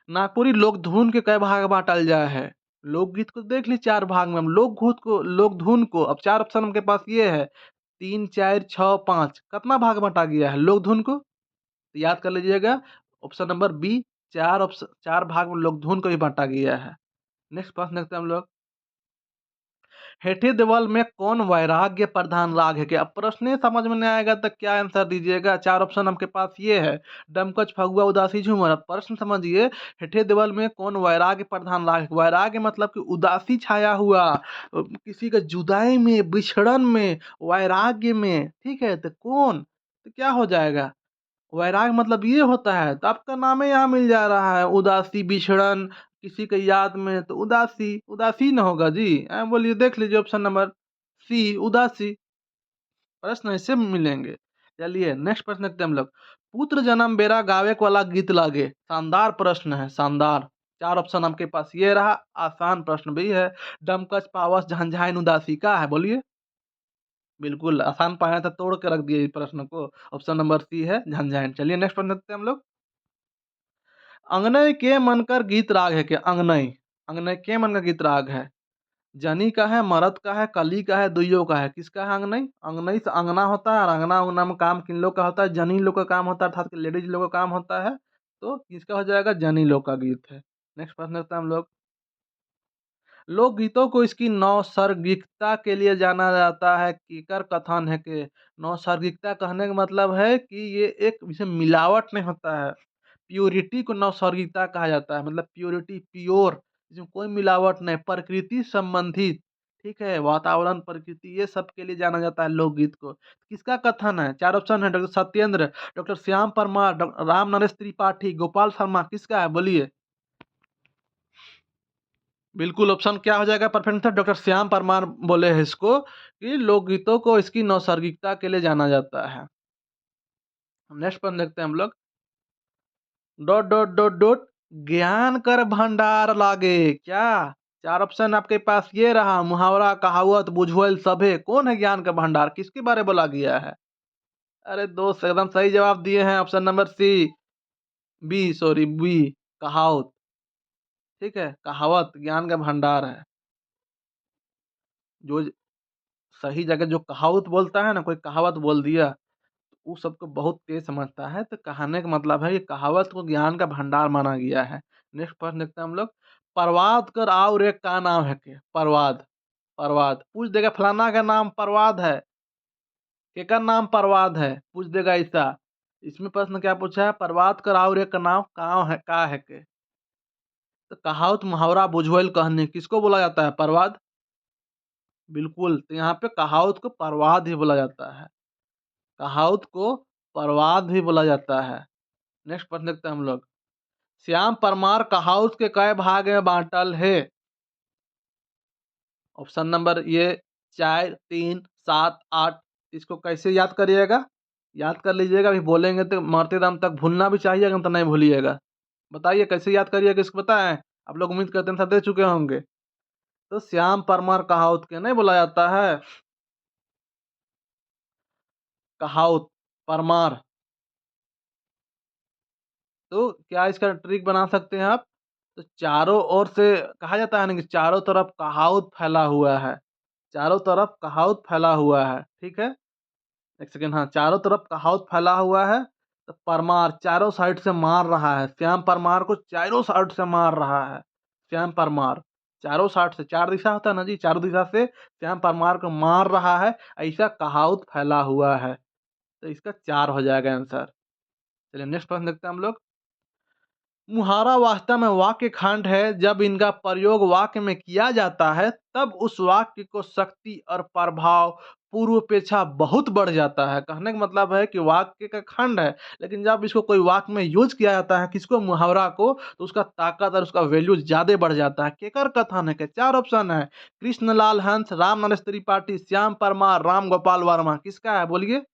नागपुरी लोक धुन के कई भाग बांटल जाए है? लोकगीत को देख ली 4 भाग में, हम लोक धुन को अब 4 ऑप्शन हमके पास ये है 3, 4, 6, 5 कितना भाग बांटा गया है लोक धुन को? तो याद कर लीजिएगा। ऑप्शन नंबर बी 4 भाग में लोकधुन को भी बाँटा गया है। नेक्स्ट प्रश्न देखते हैं हम लोग। हेठे देवल में कौन वैराग्य प्रधान राग है? क्या अब प्रश्न ही समझ में नहीं आएगा तो क्या आंसर दीजिएगा? 4 ऑप्शन आपके पास ये है डमकच, फगुआ, उदासी, झूमर। अब प्रश्न समझिए, हेठे देवल में कौन वैराग्य प्रधान राग है? वैराग्य मतलब कि उदासी छाया हुआ, किसी का जुदाई में, बिछड़न में, वैराग्य में, ठीक है? तो कौन? तो क्या हो जाएगा? वैराग मतलब ये होता है, तो आपका नाम ही यहाँ मिल जा रहा है उदासी, बिछड़न, किसी के याद में तो उदासी, उदासी न होगा जी। बोलिए देख लीजिए ऑप्शन नंबर सी उदासी। प्रश्न ऐसे मिलेंगे। चलिए नेक्स्ट प्रश्न देखते हैं हम लोग। पुत्र जन्म बेरा गावे को वाला गीत लागे, शानदार प्रश्न है, शानदार। 4 ऑप्शन आपके पास ये रहा, आसान प्रश्न भी है। डमकच, पावस, झंझाइन, उदासी का है बोलिए। बिल्कुल आसान पाया था, तोड़ के रख दिए इस प्रश्न को। ऑप्शन नंबर सी है झंझाइन। चलिए नेक्स्ट प्रश्न देखते हैं हम लोग। अंगनई के मनकर गीत राग है क्या? अंगनई, अंगनई के मन का गीत राग है? जनी का है, मरद का है, कली का है, दुइयों का है? किसका है अंगनई? अंगनई से अंगना होता है और अंगना उंगना में काम किन लोग का होता है? जनी लोग का काम होता है, अर्थात लेडीज लोग का काम होता है। तो किसका हो जाएगा? जनी लोग का गीत है। नेक्स्ट प्रश्न देखते हैं हम लोग। लोकगीतों को इसकी नौसर्गिकता के लिए जाना जाता है। कीकर कथन है कि नौसर्गिकता कहने का मतलब है कि ये एक इसमें मिलावट नहीं होता है। प्योरिटी को नौसर्गिकता कहा जाता है, मतलब प्योरिटी, प्योर, इसमें कोई मिलावट नहीं, प्रकृति संबंधित, ठीक है? वातावरण, प्रकृति ये सब के लिए जाना जाता है लोकगीत को। किसका कथन है? 4 ऑप्शन है डॉक्टर सत्येंद्र, डॉक्टर श्याम परमार, राम नरेश त्रिपाठी, गोपाल शर्मा, किसका है बोलिए? बिल्कुल, ऑप्शन क्या हो जाएगा perfect answer? Doctor Shyam Parmar बोले हैं इसको कि लोकगीतों को इसकी नौसर्गिकता के लिए जाना जाता है। नेक्स्ट प्रश्न देखते हैं हम लोग। डॉट डॉट डॉट डॉट ज्ञान कर भंडार लागे क्या? 4 ऑप्शन आपके पास ये रहा मुहावरा, कहावत, बुझाइल सभे। कौन है ज्ञान का भंडार? किसके बारे में बोला गया है? अरे दोस्त एकदम सही जवाब दिए हैं, ऑप्शन नंबर सी, बी, कहावत, ठीक है? कहावत ज्ञान का भंडार है। जो सही जगह जो कहावत बोलता है ना, कोई कहावत बोल दिया, वो सबको बहुत तेज समझता है। तो कहने का मतलब है ये कहावत को ज्ञान का भंडार माना गया है। नेक्स्ट प्रश्न देखते हैं हम लोग। परवाद कर आओ रे का नाम है के? परवाद, परवाद पूछ देगा फलाना का नाम परवाद है, केकर नाम परवाद है पूछ देगा ऐसा। इसमें प्रश्न क्या पूछा है? परवाद कर आओ रे का नाम का है, का है के? तो कहावत, मुहावरा, बुझवेल कहने किसको बोला जाता है? परवाद। बिल्कुल, तो यहाँ पे कहावत को परवाद ही बोला जाता है। कहावत को परवाद भी बोला जाता है। नेक्स्ट प्रश्न देखते हैं हम लोग। श्याम परमार कहाउस के कई भाग में बांटल है? ऑप्शन नंबर ये 4, 3, 7, 8। इसको कैसे याद करिएगा? याद कर लीजिएगा, अभी बोलेंगे तो मरते दम तक भूलना भी चाहिए, तो नहीं भूलिएगा। बताइए कैसे याद करिएगा, इसको पता है? आप लोग उम्मीद करते हैं सब दे चुके होंगे। तो श्याम परमार कहाउत के नहीं बोला जाता है? कहाउत, परमार। तो क्या इसका ट्रिक बना सकते हैं आप? तो चारों ओर से कहा जाता है ना कि चारों तरफ कहाउत फैला हुआ है। चारों तरफ कहाउत फैला हुआ है, ठीक है? एक सेकंड, हाँ, चारों तरफ कहाउत फैला हुआ है। तो परमार चारों साइड से मार रहा है, श्याम परमार को चारों साइड से मार रहा है। श्याम परमार चारों साइड से, चार दिशा होता है ना जी, चारों दिशा से श्याम परमार को मार रहा है, ऐसा कहावत फैला हुआ है। तो इसका 4 हो जाएगा आंसर। चलिए नेक्स्ट प्रश्न देखते हैं हम लोग। मुहावरा वास्तव में वाक्य खंड है। जब इनका प्रयोग वाक्य में किया जाता है तब उस वाक्य को शक्ति और प्रभाव पूर्वापेक्षा बहुत बढ़ जाता है। कहने का मतलब है कि वाक्य का खंड है, लेकिन जब इसको कोई वाक्य में यूज किया जाता है, किसको, मुहावरा को, तो उसका ताकत और उसका वैल्यू ज्यादा बढ़ जाता है। केकर कथन है के 4 ऑप्शन है। कृष्णलाल हंस, राम नरेश त्रिपाठी, श्याम परमार, राम गोपाल वर्मा। किसका है बोलिए?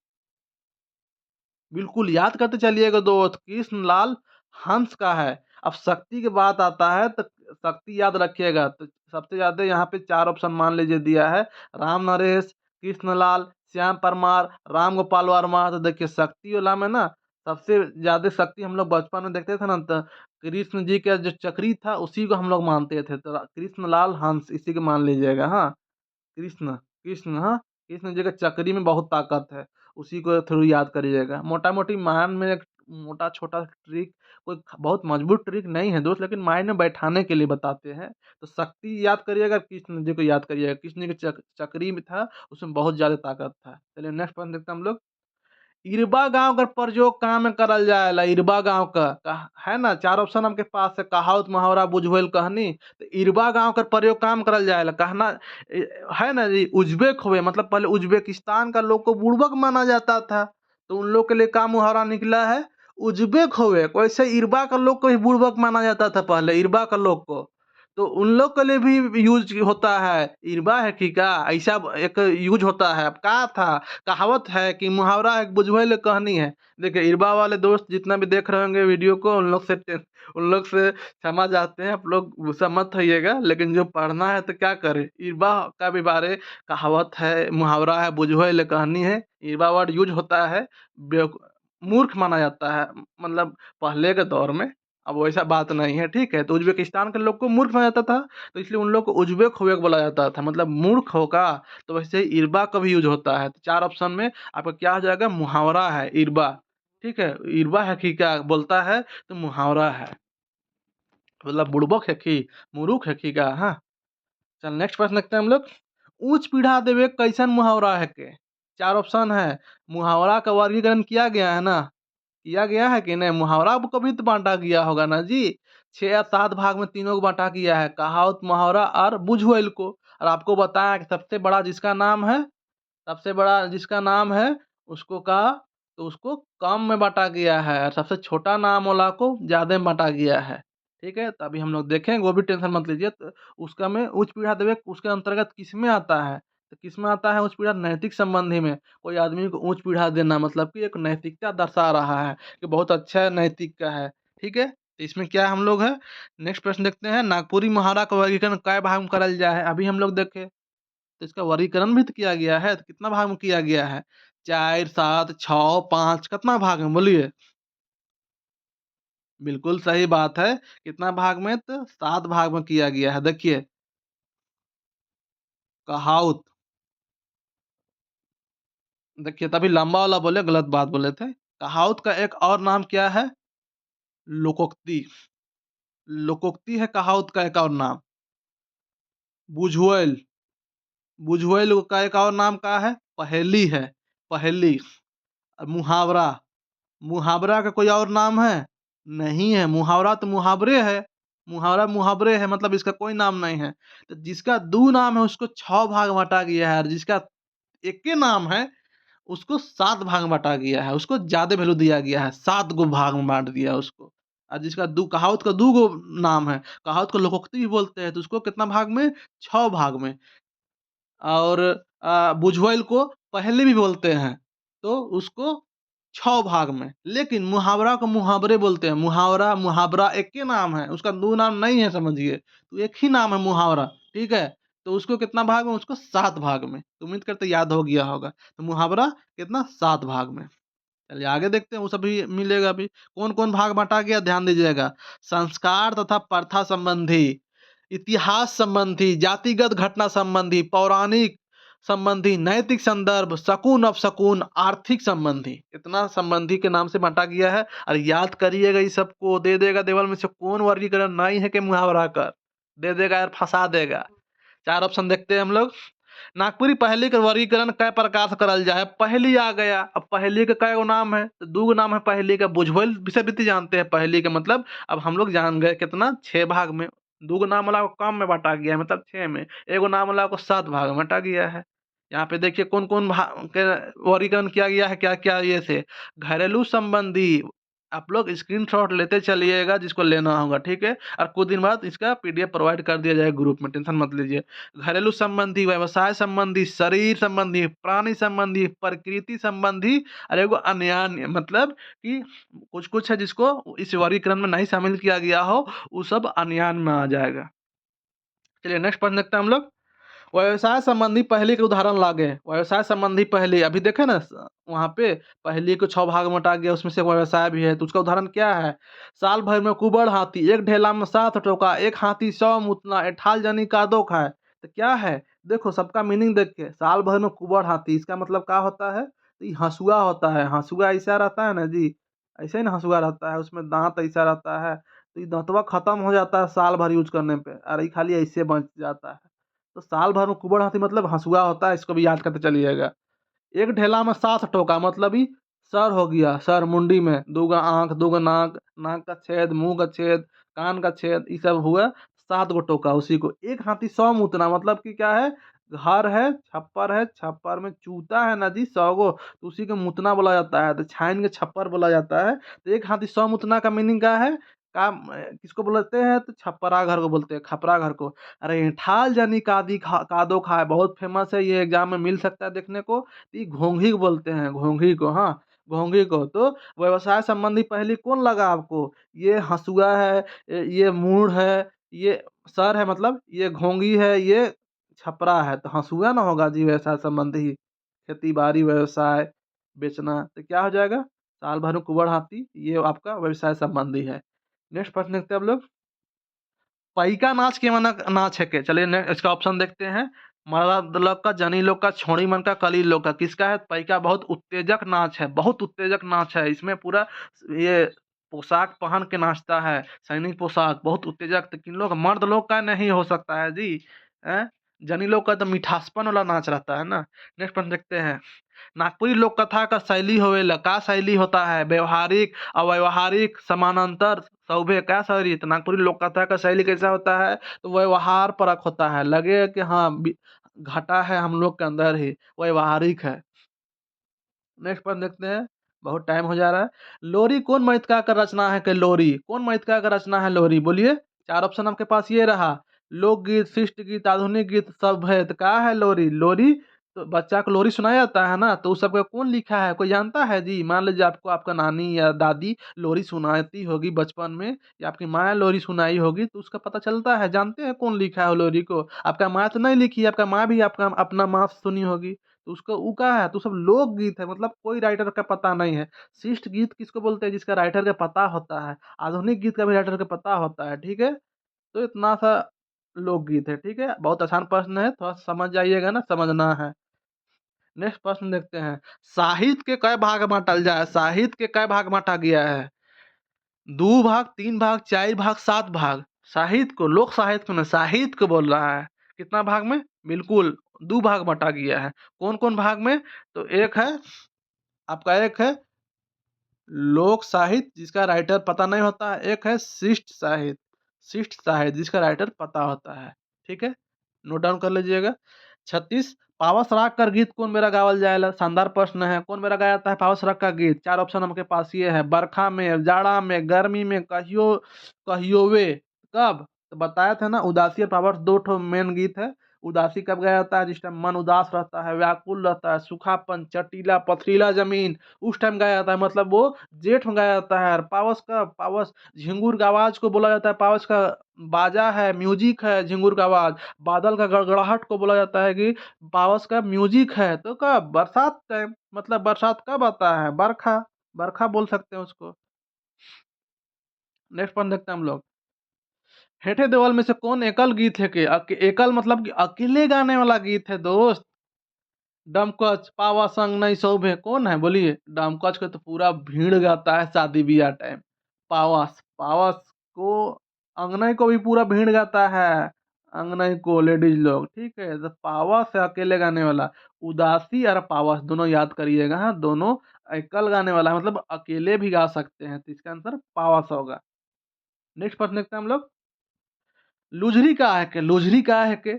बिल्कुल याद करते चलिएगा दोस्त, कृष्णलाल हंस का है। अब शक्ति की बात आता है तो शक्ति याद रखिएगा, तो सबसे ज़्यादा यहाँ पे 4 ऑप्शन मान लीजिए दिया है। राम नरेश, कृष्णलाल, श्याम परमार, राम गोपाल वर्मा। तो देखिए शक्ति वाला में ना सबसे ज़्यादा शक्ति हम लोग बचपन में देखते थे ना, तो कृष्ण जी का जो चक्री था उसी को हम लोग मानते थे। तो कृष्णलाल हंस इसी को मान लीजिएगा। हाँ, कृष्ण, कृष्ण, हाँ, कृष्ण जी के चक्री में बहुत ताकत है, उसी को थोड़ी याद करिएगा। मोटा-मोटी माइंड में एक मोटा-छोटा ट्रिक, कोई बहुत मजबूत ट्रिक नहीं है दोस्त, लेकिन माइंड में बैठाने के लिए बताते हैं। तो शक्ति याद करिएगा, कृष्ण जी को याद करिएगा। कृष्ण जी के चक्री में था, उसमें बहुत ज़्यादा ताकत था। चलिए नेक्स्ट प्रश्न देखते हैं हम लोग। इरबा गाँव का प्रयोग कहाँ में करल जाएला? इरबा गाँव का है ना, 4 ऑप्शन आपके पास है। कहावत, मुहावरा, बुझवेल, कहनी। तो इरबा गाँव का प्रयोग कहाँ में करल जाएला? कहना है ना जी, उज़्बेक हुए, मतलब पहले उज़्बेकिस्तान का लोग को बुड़बक माना जाता था, तो उन लोग के लिए क्या मुहावरा निकला है? उज़्बेक हुए। वैसे इरबा का लोग को भी बुड़बक माना जाता था पहले, इरबा का लोग को। तो उन लोग के लिए भी यूज़ होता है, इरबा है कि का, ऐसा एक यूज़ होता है। अब क्या था, कहावत है कि मुहावरा है, बुझवेल कहानी है। देखिए इरबा वाले दोस्त जितना भी देख रहे होंगे वीडियो को, उन लोग से क्षमा चाहते हैं, आप लोग गुस्सा मत होइएगा, लेकिन जो पढ़ना है तो क्या करें। इरबा का भी बारे कहावत है, मुहावरा है, बुझवेल कहानी है। इरबा वर्ड यूज होता है, मूर्ख माना जाता है, मतलब पहले के दौर में। अब वैसा बात नहीं है, ठीक है? तो उज़्बेकिस्तान के लोग को मूर्ख माना जाता था, तो इसलिए उन लोग को उज़्बेक हुए बोला जाता था, मतलब मूर्ख होगा। तो वैसे ही इरबा का भी यूज़ होता है। तो 4 ऑप्शन में आपका क्या हो जाएगा? मुहावरा है, इरबा। ठीक है? इरबा है कि क्या बोलता है, तो मुहावरा है। मतलब बुड़बक है कि मुरुख है कि का, हाँ। चल नेक्स्ट प्रश्न देखते हैं हम लोग। ऊँच पीढ़ा देवे कैसन मुहावरा है के? 4 ऑप्शन है। मुहावरा का वर्गीकरण किया गया है ना? किया गया है कि नहीं? मुहावरा को भी तो बाँटा गया होगा ना जी। 6 या 7 भाग में तीनों को बाँटा गया है, कहावत, मुहावरा और बुझवेल को। और आपको बताया कि सबसे बड़ा जिसका नाम है उसको कहा, तो उसको कम में बाँटा गया है, और सबसे छोटा नाम वाला को ज़्यादा में बाँटा गया है। ठीक है? तो अभी हम लोग देखेंगे, वो भी टेंशन मत लीजिए। तो उसका में उच्च पीढ़ा देवे उसके अंतर्गत किसमें आता है? तो किसमें आता है उच्च पीढ़ा? नैतिक संबंधी में। कोई आदमी को ऊँच पीढ़ा देना मतलब कि एक नैतिकता दर्शा रहा है कि बहुत अच्छा नैतिक का है। ठीक है? तो इसमें क्या हम लोग है, नेक्स्ट प्रश्न देखते हैं। नागपुरी मुहावरा का वर्गीकरण कै भाग में करल जाए है? अभी हम लोग देखे। तो इसका वर्गीकरण भी तो किया गया है, तो कितना भाग में किया गया है? 4, 7, 6, 5, कितना भाग में बोलिए? बिल्कुल सही बात है। कितना भाग में? तो 7 भाग में किया गया है। देखिए, कहाउत, देखिए तभी लंबा वाला बोले, गलत बात बोले थे। कहाउत का एक और नाम क्या है? लोकोक्ति। लोकोक्ति है कहाउत का एक और नाम। बुझवेल, बुझवेल का एक और नाम क्या है? पहेली है, पहेली। मुहावरा, मुहावरा का कोई और नाम है? नहीं है, मुहावरा तो मुहावरे है। मुहावरा मुहावरे है, मतलब इसका कोई नाम नहीं है। तो जिसका 2 नाम है उसको 6 भाग में बाँटा गया है, और जिसका एक ही नाम है उसको 7 भाग में बाँटा गया है। उसको ज़्यादा वैल्यू दिया गया है, 7 गो भाग में बाँट दिया उसको। और जिसका दू कहावत का 2 गो नाम है, कहावत को लोकोक्ति भी बोलते हैं, तो उसको कितना भाग में? 6 भाग में। और बुझवैल को पहेली भी बोलते हैं, तो उसको 6 भाग में। लेकिन मुहावरा को मुहावरे बोलते हैं, मुहावरा, मुहावरा एक ही नाम है, उसका 2 नाम नहीं है समझिए, तो एक ही नाम है मुहावरा, ठीक है? तो उसको कितना भाग में? उसको 7 भाग में। तो उम्मीद करते हैं याद हो गया होगा। तो मुहावरा कितना? 7 भाग में। चलिए आगे देखते हैं, वो सब भी मिलेगा अभी। कौन-कौन भाग बाँटा गया ध्यान दीजिएगा। संस्कार तथा प्रथा संबंधी, इतिहास संबंधी, जातिगत घटना संबंधी, पौराणिक संबंधी, नैतिक संदर्भ, शकुन अपशकुन, आर्थिक संबंधी। इतना संबंधी के नाम से बाँटा गया है और याद करिएगा इस सबको। दे देगा देवल में से कौन वर्गीकरण नहीं है कि मुहावरा कर, दे देगा यार, फँसा देगा। 4 ऑप्शन देखते हैं हम लोग। नागपुरी पहेली के वर्गीकरण कै प्रकार से करल जा है? पहेली आ गया, अब पहेली के कै गो नाम है? तो 2 गो नाम है पहेली का। बुझवैल विषय-वृत्ति जानते हैं पहेली का मतलब, अब हम लोग जान गए कितना? 6 भाग में। 2 गो नाम वाला को कम में बाँटा गया है मतलब 6 में, 1 गो नाम वाला को 7 भाग में बाँटा गया है। यहाँ पे देखिए कौन-कौन के वर्गीकरण किया गया है, क्या-क्या ये से। घरेलू संबंधी, आप लोग स्क्रीनशॉट लेते चलिएगा जिसको लेना होगा, ठीक है? और कुछ दिन बाद इसका पीडीएफ प्रोवाइड कर दिया जाएगा ग्रुप में, टेंशन मत लीजिए। घरेलू संबंधी, व्यवसाय संबंधी, शरीर संबंधी, प्राणी संबंधी, प्रकृति संबंधी और एगो अन्यान्य, मतलब कि कुछ-कुछ है जिसको इस वर्गीकरण में नहीं शामिल किया गया हो, वो सब अन्यान्य में आ जाएगा। चलिए नेक्स्ट प्रश्न देखते हैं हम लोग। व्यवसाय संबंधी पहेली के उदाहरण लागे। व्यवसाय संबंधी पहेली अभी देखे ना, वहाँ पे पहेली को 6 भाग में बाँटा गया, उसमें से व्यवसाय भी है, तो उसका उदाहरण क्या है? साल भर में कुबड़ हाथी, एक ढेला में 7 टोका, एक हाथी 100 मुतना, एठाल जनी कादो खाए। तो क्या है? देखो सबका मीनिंग देख के, साल भर में कुबड़ हाथी, इसका मतलब क्या होता है? तो ये हँसुआ होता है, हँसुआ ऐसा रहता है ना जी, ऐसे ही ना हँसुआ रहता है, उसमें दाँत ऐसा रहता है, तो ये दाँतवा खत्म हो जाता है साल भर यूज़ करने पे, और ये खाली ऐसे बच जाता है। तो साल भर में कुबड़ हाथी मतलब हँसुआ होता है, इसको भी याद करते चलिएगा। एक ढेला में 7 टोका मतलब ही सर हो गया, सर मुंडी में, 2 गो आँख, 2 गो नाक, नाक का छेद, मुँह का छेद, कान का छेद, ये सब हुआ 7 गो टोका उसी को। एक हाथी 100 मुतना मतलब कि क्या है? घर है, छप्पर में चूता है ना जी 100 गो, तो उसी को मुतना बोला जाता है, तो छाइन के छप्पर बोला जाता है। तो एक हाथी 100 मुतना का मीनिंग क्या है? किसको बोलते हैं? तो छपरा घर को बोलते हैं, खपरा घर को। अरे ऐंठाल जनी कादो खाए बहुत फेमस है, ये एग्जाम में मिल सकता है देखने को। ये घोंघी को बोलते हैं, घोंघी को, हाँ, घोंघी को। तो व्यवसाय संबंधी पहेली कौन लगा आपको? ये हँसुआ है, ये मूढ़ है, ये सर है मतलब, ये घोंघी है, ये छपरा है, तो हँसुआ ना होगा जी व्यवसाय संबंधी। खेती-बाड़ी, व्यवसाय, बेचना, तो क्या हो जाएगा? साल भर में कुबड़ हाथी, ये आपका व्यवसाय संबंधी है। नेक्स्ट प्रश्न देखते हैं हम लोग। पैका नाच के माना नाच है के? चलिए इसका ऑप्शन देखते हैं। मर्द लोग का, जनी लोग का, छोड़ी मन का, कली लोग का, किसका है? पैका बहुत उत्तेजक नाच है, बहुत उत्तेजक नाच है। इसमें पूरा ये पोशाक पहन के नाचता है, सैनिक पोशाक, बहुत उत्तेजक। तो किन लोग? मर्द लोग का नहीं हो सकता है जी, हैं? जनी लोग का तो मिठासपन वाला नाच रहता है ना। नेक्स्ट प्रश्न देखते हैं। नागपुरी लोक कथा का शैली होवेला, का शैली होता है? व्यावहारिक, अव्यावहारिक, समानांतर, सौभे, क्या शैली? तो नागपुरी लोक कथा का शैली कैसा होता है? तो व्यवहार परक होता है, लगे कि हाँ घटा है हम लोग के अंदर ही, व्यवहारिक है। नेक्स्ट प्रश्न देखते हैं, बहुत टाइम हो जा रहा है। लोरी कौन मृतका का रचना है? कि लोरी कौन मृतका का रचना है? लोरी बोलिए। 4 ऑप्शन आपके पास ये रहा। लोकगीत, शिष्ट गीत, आधुनिक गीत, सब है, तो क्या है लोरी? लोरी तो बच्चा को लोरी सुनाया जाता है ना, तो उस सबका कौन लिखा है? कोई जानता है जी? मान लीजिए आपको आपका नानी या दादी लोरी सुनाती होगी बचपन में, या आपकी माँ लोरी सुनाई होगी, तो उसका पता चलता है, जानते हैं कौन लिखा है लोरी को? आपका माँ तो नहीं लिखी है, आपका माँ भी आपका अपना माँ से सुनी होगी, तो उसका ऊ का है, तो सब लोकगीत है, मतलब कोई राइटर का पता नहीं है। शिष्ट गीत किसको बोलते हैं? जिसका राइटर का पता होता है। आधुनिक गीत का भी राइटर का पता होता है, ठीक है? तो इतना सा लोकगीत है, ठीक है? बहुत आसान प्रश्न है, थोड़ा समझ जाइएगा ना, समझना है। नेक्स्ट प्रश्न देखते हैं। साहित्य के कई भाग बाँटल जाए? साहित्य के कई भाग बाँटा गया है? 2 भाग, 3 भाग, 4 भाग, 7 भाग। साहित्य को, लोक साहित्य को नहीं, साहित्य को बोल रहा है। कितना भाग में? बिल्कुल 2 भाग बाँटा गया है। कौन-कौन भाग में? तो एक है आपका, एक है लोक साहित्य जिसका राइटर पता नहीं होता है, एक है शिष्ट साहित्य। शिष्ट साहित्य जिसका राइटर पता होता है, ठीक है? नोट डाउन कर लीजिएगा। 36 पावस राग कर गीत कौन मेरा गावल जाएला? शानदार प्रश्न है। कौन मेरा गाया जाता है पावस राग का गीत? 4 ऑप्शन आपके पास ये है, बरखा में, जाड़ा में, गर्मी में, कहियो कहियोवे। कब? तो बताया था ना, उदासी और पावस 2 ठो मेन गीत है। उदासी कब गाया जाता है? जिस टाइम मन उदास रहता है, व्याकुल रहता है, सूखापन, चटीला, पथरीला ज़मीन, उस टाइम गाया जाता है, मतलब वो जेठ में गाया जाता है। और पावस कब? पावस झिंगुर का आवाज़ को बोला जाता है, पावस का बाजा है, म्यूज़िक है झिंगुर का आवाज़। बादल का गड़गड़ाहट को बोला जाता है कि पावस का म्यूजिक है। तो कब? बरसात टाइम, मतलब बरसात कब आता है? बरखा, बरखा बोल सकते हैं उसको। नेक्स्ट पॉइंट देखते हैं हम लोग। हेठे देवल में से कौन एकल गीत है के? एकल मतलब कि अकेले गाने वाला गीत है दोस्त। डमकच पावा संग नहीं शोभे कौन है बोलिए? डमकच को तो पूरा भीड़ गाता है शादी ब्याह टाइम। पावस, पावस को अंगनई को भी पूरा भीड़ गाता है। अंगनई को लेडीज लोग, ठीक है। तो पावस है अकेले गाने वाला। उदासी और पावस दोनों याद करिएगा, हाँ दोनों एकल गाने वाला है, मतलब अकेले भी गा सकते हैं। तो इसका आंसर पावस होगा। नेक्स्ट प्रश्न देखते हैं हम लोग। लुझरी का है के? लुझरी का है के?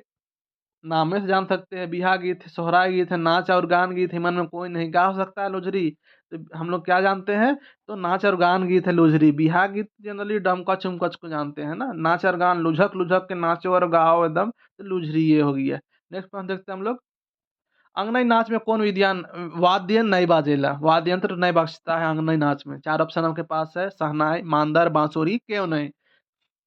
नामे से जान सकते हैं। बिहा गीत है, सोहराय गीत है, नाच और गान गीत है, मन में कोई नहीं गा हो सकता है लुझरी। तो हम लोग क्या जानते हैं? तो नाच और गान गीत है लुझरी। बिहा गीत जनरली डमका चुमकच को जानते हैं ना। नाच और गान लुझक लुझक के नाचो और गाओ एकदम, तो लुझरी ये हो गई है। नेक्स्ट पॉइंट देखते हैं हम लोग। अंगनई नाच में कौन विद्यान वाद्य नहीं बाजेला? वाद्य यंत्र नहीं बजता है अंगनई नाच में। चार ऑप्शन आपके पास है, शहनाई, मांदर, बांसुरी, क्यों नहीं?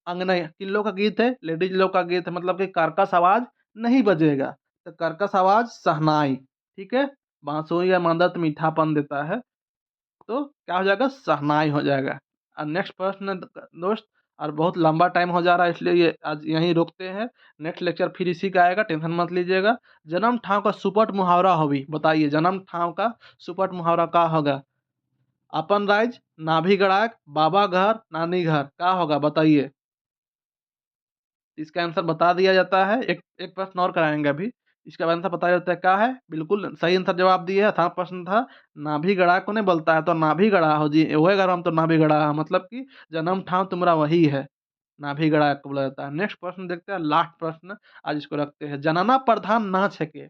अंगनई किन लोग का गीत है? लेडीज लोग का गीत है, मतलब कि कर्कश आवाज नहीं बजेगा। तो कर्कश आवाज शहनाई, ठीक है। बांसुरी या मांदर तो मीठापन देता है, तो क्या हो जाएगा? शहनाई हो जाएगा। और नेक्स्ट प्रश्न दोस्त, और बहुत लंबा टाइम हो जा रहा है इसलिए ये आज यहीं रोकते हैं। नेक्स्ट लेक्चर फिर इसी का आएगा, टेंशन मत लीजिएगा। जन्म ठाव का सुपट मुहावरा होगी, बताइए जन्म ठाव का सुपट मुहावरा का होगा? अपन राइज, नाभि गड़ाक, बाबा घर, नानी घर, का होगा बताइए? इसका आंसर बता दिया जाता है। एक एक प्रश्न और कराएंगे अभी। इसका आंसर बताया जाता है क्या है? बिल्कुल सही आंसर जवाब दिए है। आसान प्रश्न था। नाभि गड़ा को नहीं बोलता है, तो नाभि गड़ा हो जी, वही अगर हम तो नाभि गड़ा है, मतलब कि जन्म ठाव तुम्हारा वही है। नाभि गड़ा को बोला जाता है। नेक्स्ट प्रश्न देखते हैं, लास्ट प्रश्न आज इसको रखते हैं। जनना प्रधान नाच है के?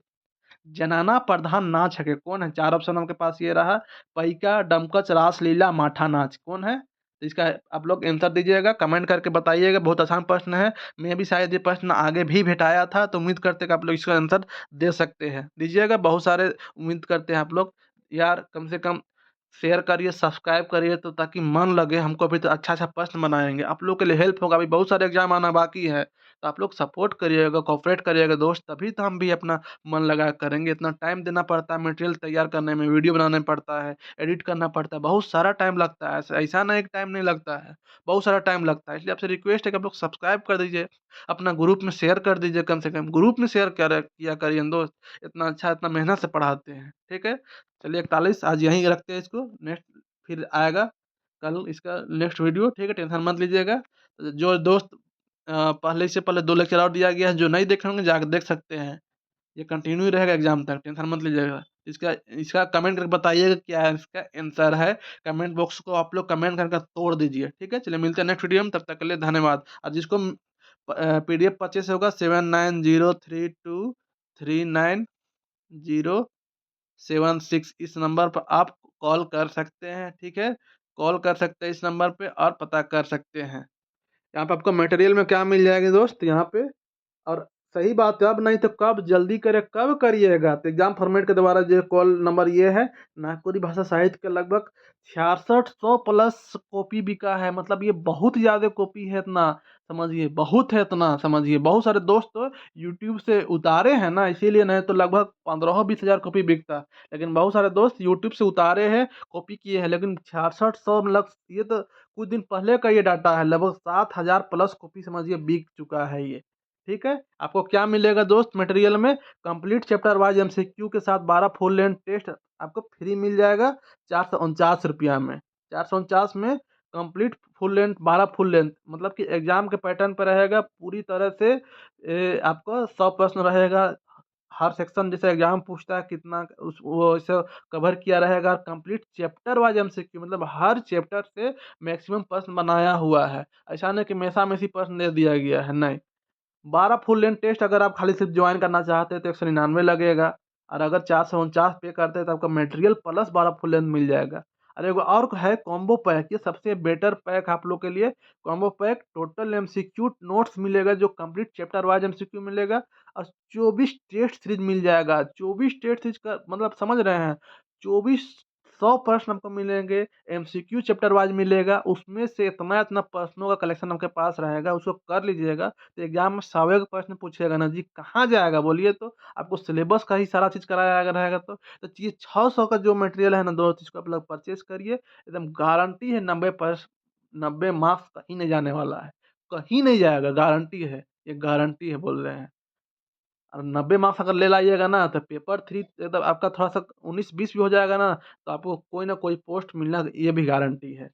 जनाना प्रधान नाच है के? कौन है? चार ऑप्शन आपके पास ये रहा, पैका, डमकच, रासलीला, माठा नाच, कौन है? तो इसका आप लोग आंसर दीजिएगा, कमेंट करके बताइएगा। बहुत आसान प्रश्न है। मैं भी शायद ये प्रश्न आगे भी भेटाया था, तो उम्मीद करते हैं कि आप लोग इसका आंसर दे सकते हैं। दीजिएगा, बहुत सारे उम्मीद करते हैं आप लोग। यार कम से कम शेयर करिए, सब्सक्राइब करिए, तो ताकि मन लगे हमको भी, तो अच्छा-अच्छा प्रश्न बनाएँगे। आप लोग के लिए हेल्प होगा, अभी बहुत सारे एग्ज़ाम आना बाकी है। तो आप लोग सपोर्ट करिएगा, कोऑपरेट करिएगा दोस्त, तभी तो हम भी अपना मन लगा के करेंगे। इतना टाइम देना पड़ता है मटेरियल तैयार करने में, वीडियो बनाना पड़ता है, एडिट करना पड़ता है, बहुत सारा टाइम लगता है। ऐसा नहीं कि टाइम नहीं लगता है, बहुत सारा टाइम लगता है। इसलिए आपसे रिक्वेस्ट है कि आप लोग सब्सक्राइब कर दीजिए, अपना ग्रुप में शेयर कर दीजिए, कम से कम ग्रुप में शेयर किया करिए दोस्त। इतना अच्छा, इतना मेहनत से पढ़ाते हैं, ठीक है? चलिए 41 आज यहीं रखते हैं इसको। नेक्स्ट फिर आएगा कल इसका नेक्स्ट वीडियो, ठीक है? टेंशन मत लीजिएगा। जो दोस्त पहले से पहले 2 लेक्चर और दिया गया है, जो नहीं देखे होंगे जाके देख सकते हैं। ये कंटिन्यू ही रहेगा एग्ज़ाम तक, टेंशन मत लीजिएगा। इसका इसका कमेंट करके बताइएगा क्या है इसका आंसर है। कमेंट बॉक्स को आप लोग कमेंट करके तोड़ दीजिए, ठीक है? चलिए मिलते हैं नेक्स्ट वीडियो में, तब तक के लिए धन्यवाद। और जिसको पीडीएफ परचेस होगा 7903239076 इस नंबर पर आप कॉल कर सकते हैं, ठीक है? कॉल कर सकते हैं इस नंबर पे और पता कर सकते हैं। यहाँ पे आपको मटेरियल में क्या मिल जाएगा दोस्त यहाँ पे, और सही बात है, अब नहीं तो कब? जल्दी करें, कब करिएगा? तो एग्जाम फॉर्मेट के द्वारा जो कॉल नंबर ये है, नागपुरी भाषा साहित्य के लगभग 6600 प्लस कॉपी बिका है, मतलब ये बहुत ज़्यादा कॉपी है। इतना समझिए, बहुत है, इतना समझिए। बहुत सारे दोस्त तो यूट्यूब से उतारे हैं ना, इसीलिए, नहीं तो लगभग 15-20 हज़ार कॉपी बिकता। लेकिन बहुत सारे दोस्त यूट्यूब से उतारे हैं, कॉपी किए हैं, लेकिन 6600 मतलब ये तो कुछ दिन पहले का ये डाटा है। लगभग 7000 प्लस कॉपी समझिए बिक चुका है ये, ठीक है? आपको क्या मिलेगा दोस्त मटेरियल में? कंप्लीट चैप्टर वाइज एमसीक्यू के साथ 12 फुल लेंथ टेस्ट आपको फ्री मिल जाएगा, 449 रुपया में। 449 में complete full length, 12 full length, मतलब कि एग्जाम के पैटर्न पर रहेगा पूरी तरह से। आपको 100 प्रश्न रहेगा। हर सेक्शन जैसे एग्जाम पूछता है कितना, उस वो ऐसे कवर किया रहेगा। कंप्लीट चैप्टर वाइज एमसीक्यू, मतलब हर चैप्टर से मैक्सिमम प्रश्न बनाया हुआ है। ऐसा नहीं कि हमेशा में प्रश्न दे दिया गया है, नहीं। 12 फुल लेंथ टेस्ट अगर आप खाली सिर्फ ज्वाइन करना चाहते हैं तो 199 लगेगा, और अगर 449 पे करते हैं तो आपका मटेरियल प्लस 12 फुल लेंथ मिल जाएगा। और एगो और है कॉम्बो पैक, ये सबसे बेटर पैक आप लोग के लिए। Combo pack total MCQ notes मिलेगा, जो कंप्लीट चैप्टर वाइज एमसीक्यू मिलेगा, और 24 टेस्ट सीरीज मिल जाएगा। 24 टेस्ट सीरीज का मतलब समझ रहे हैं, 24 100 प्रश्न आपको मिलेंगे, एमसीक्यू चैप्टर वाइज मिलेगा, उसमें से इतना इतना प्रश्नों का कलेक्शन आपके पास रहेगा, उसको कर लीजिएगा तो एग्जाम में 100 प्रश्न पूछेगा ना जी, कहाँ जाएगा बोलिए तो। आपको सिलेबस का ही सारा चीज़ कराया रहेगा तो ये 600 का जो मटेरियल है ना, दोनों चीज़ को आप लोग परचेज करिए, एकदम गारंटी है 90 मार्क्स कहीं नहीं जाने वाला है, कहीं नहीं जाएगा, गारंटी है, ये गारंटी है बोल रहे हैं। और 90 मार्क्स अगर ले लाइएगा ना तो पेपर 3 एकदम आपका थोड़ा-सा 19-20 भी हो जाएगा ना, तो आपको कोई ना कोई पोस्ट मिलना ये भी गारंटी है।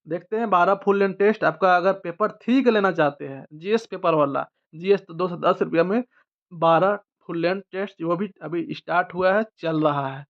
देखते हैं 12 फुल लेंथ टेस्ट आपका अगर पेपर 3 का लेना चाहते हैं, जीएस पेपर वाला, जीएस तो ₹210 में 12 फुल लेंथ टेस्ट वो भी अभी स्टार्ट हुआ है, चल रहा है।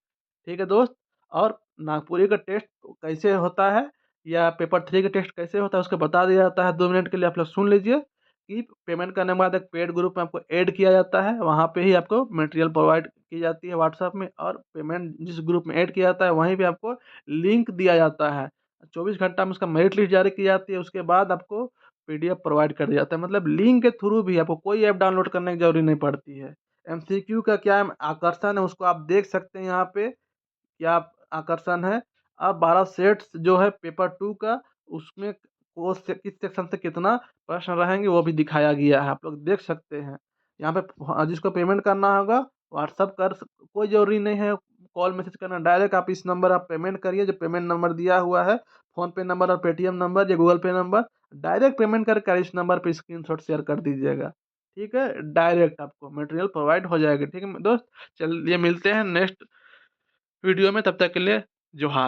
ठीक है दोस्त? और नागपुरी का टेस्ट कैसे होता है या पेपर 3 का टेस्ट कैसे होता है उसको बता दिया जाता है, 2 मिनट के लिए आप लोग सुन लीजिए कि पेमेंट करने के बाद एक पेड ग्रुप में आपको ऐड किया जाता है, वहाँ पे ही आपको मटेरियल प्रोवाइड की जाती है व्हाट्सएप में, और पेमेंट जिस ग्रुप में ऐड किया जाता है वहीं पे आपको लिंक दिया जाता है। 24 घंटा में उसका मेरिट लिस्ट जारी की जाती है, उसके बाद आपको पीडीएफ प्रोवाइड कर दिया जाता है, मतलब लिंक के थ्रू भी आपको कोई ऐप डाउनलोड करने की ज़रूरी नहीं पड़ती है। एमसीक्यू का क्या आकर्षण है उसको आप देख सकते हैं यहाँ पे, क्या आकर्षण है। अब 12 सेट्स जो है पेपर 2 का, उसमें वो से किस सेक्शन से कितना प्रश्न रहेंगे वो भी दिखाया गया है, आप लोग देख सकते हैं। यहाँ पे जिसको पेमेंट करना होगा व्हाट्सएप कर स कोई ज़रूरी नहीं है कॉल मैसेज करना, डायरेक्ट आप इस नंबर आप पेमेंट करिए, जो पेमेंट नंबर दिया हुआ है, फ़ोन पे नंबर और पेटीएम नंबर या गूगल पे नंबर, डायरेक्ट पेमेंट करके इस नंबर पे स्क्रीनशॉट शेयर कर दीजिएगा। ठीक है? डायरेक्ट आपको मटेरियल प्रोवाइड हो जाएगा। ठीक है दोस्त? चलिए मिलते हैं नेक्स्ट वीडियो में, तब तक के लिए जोहार।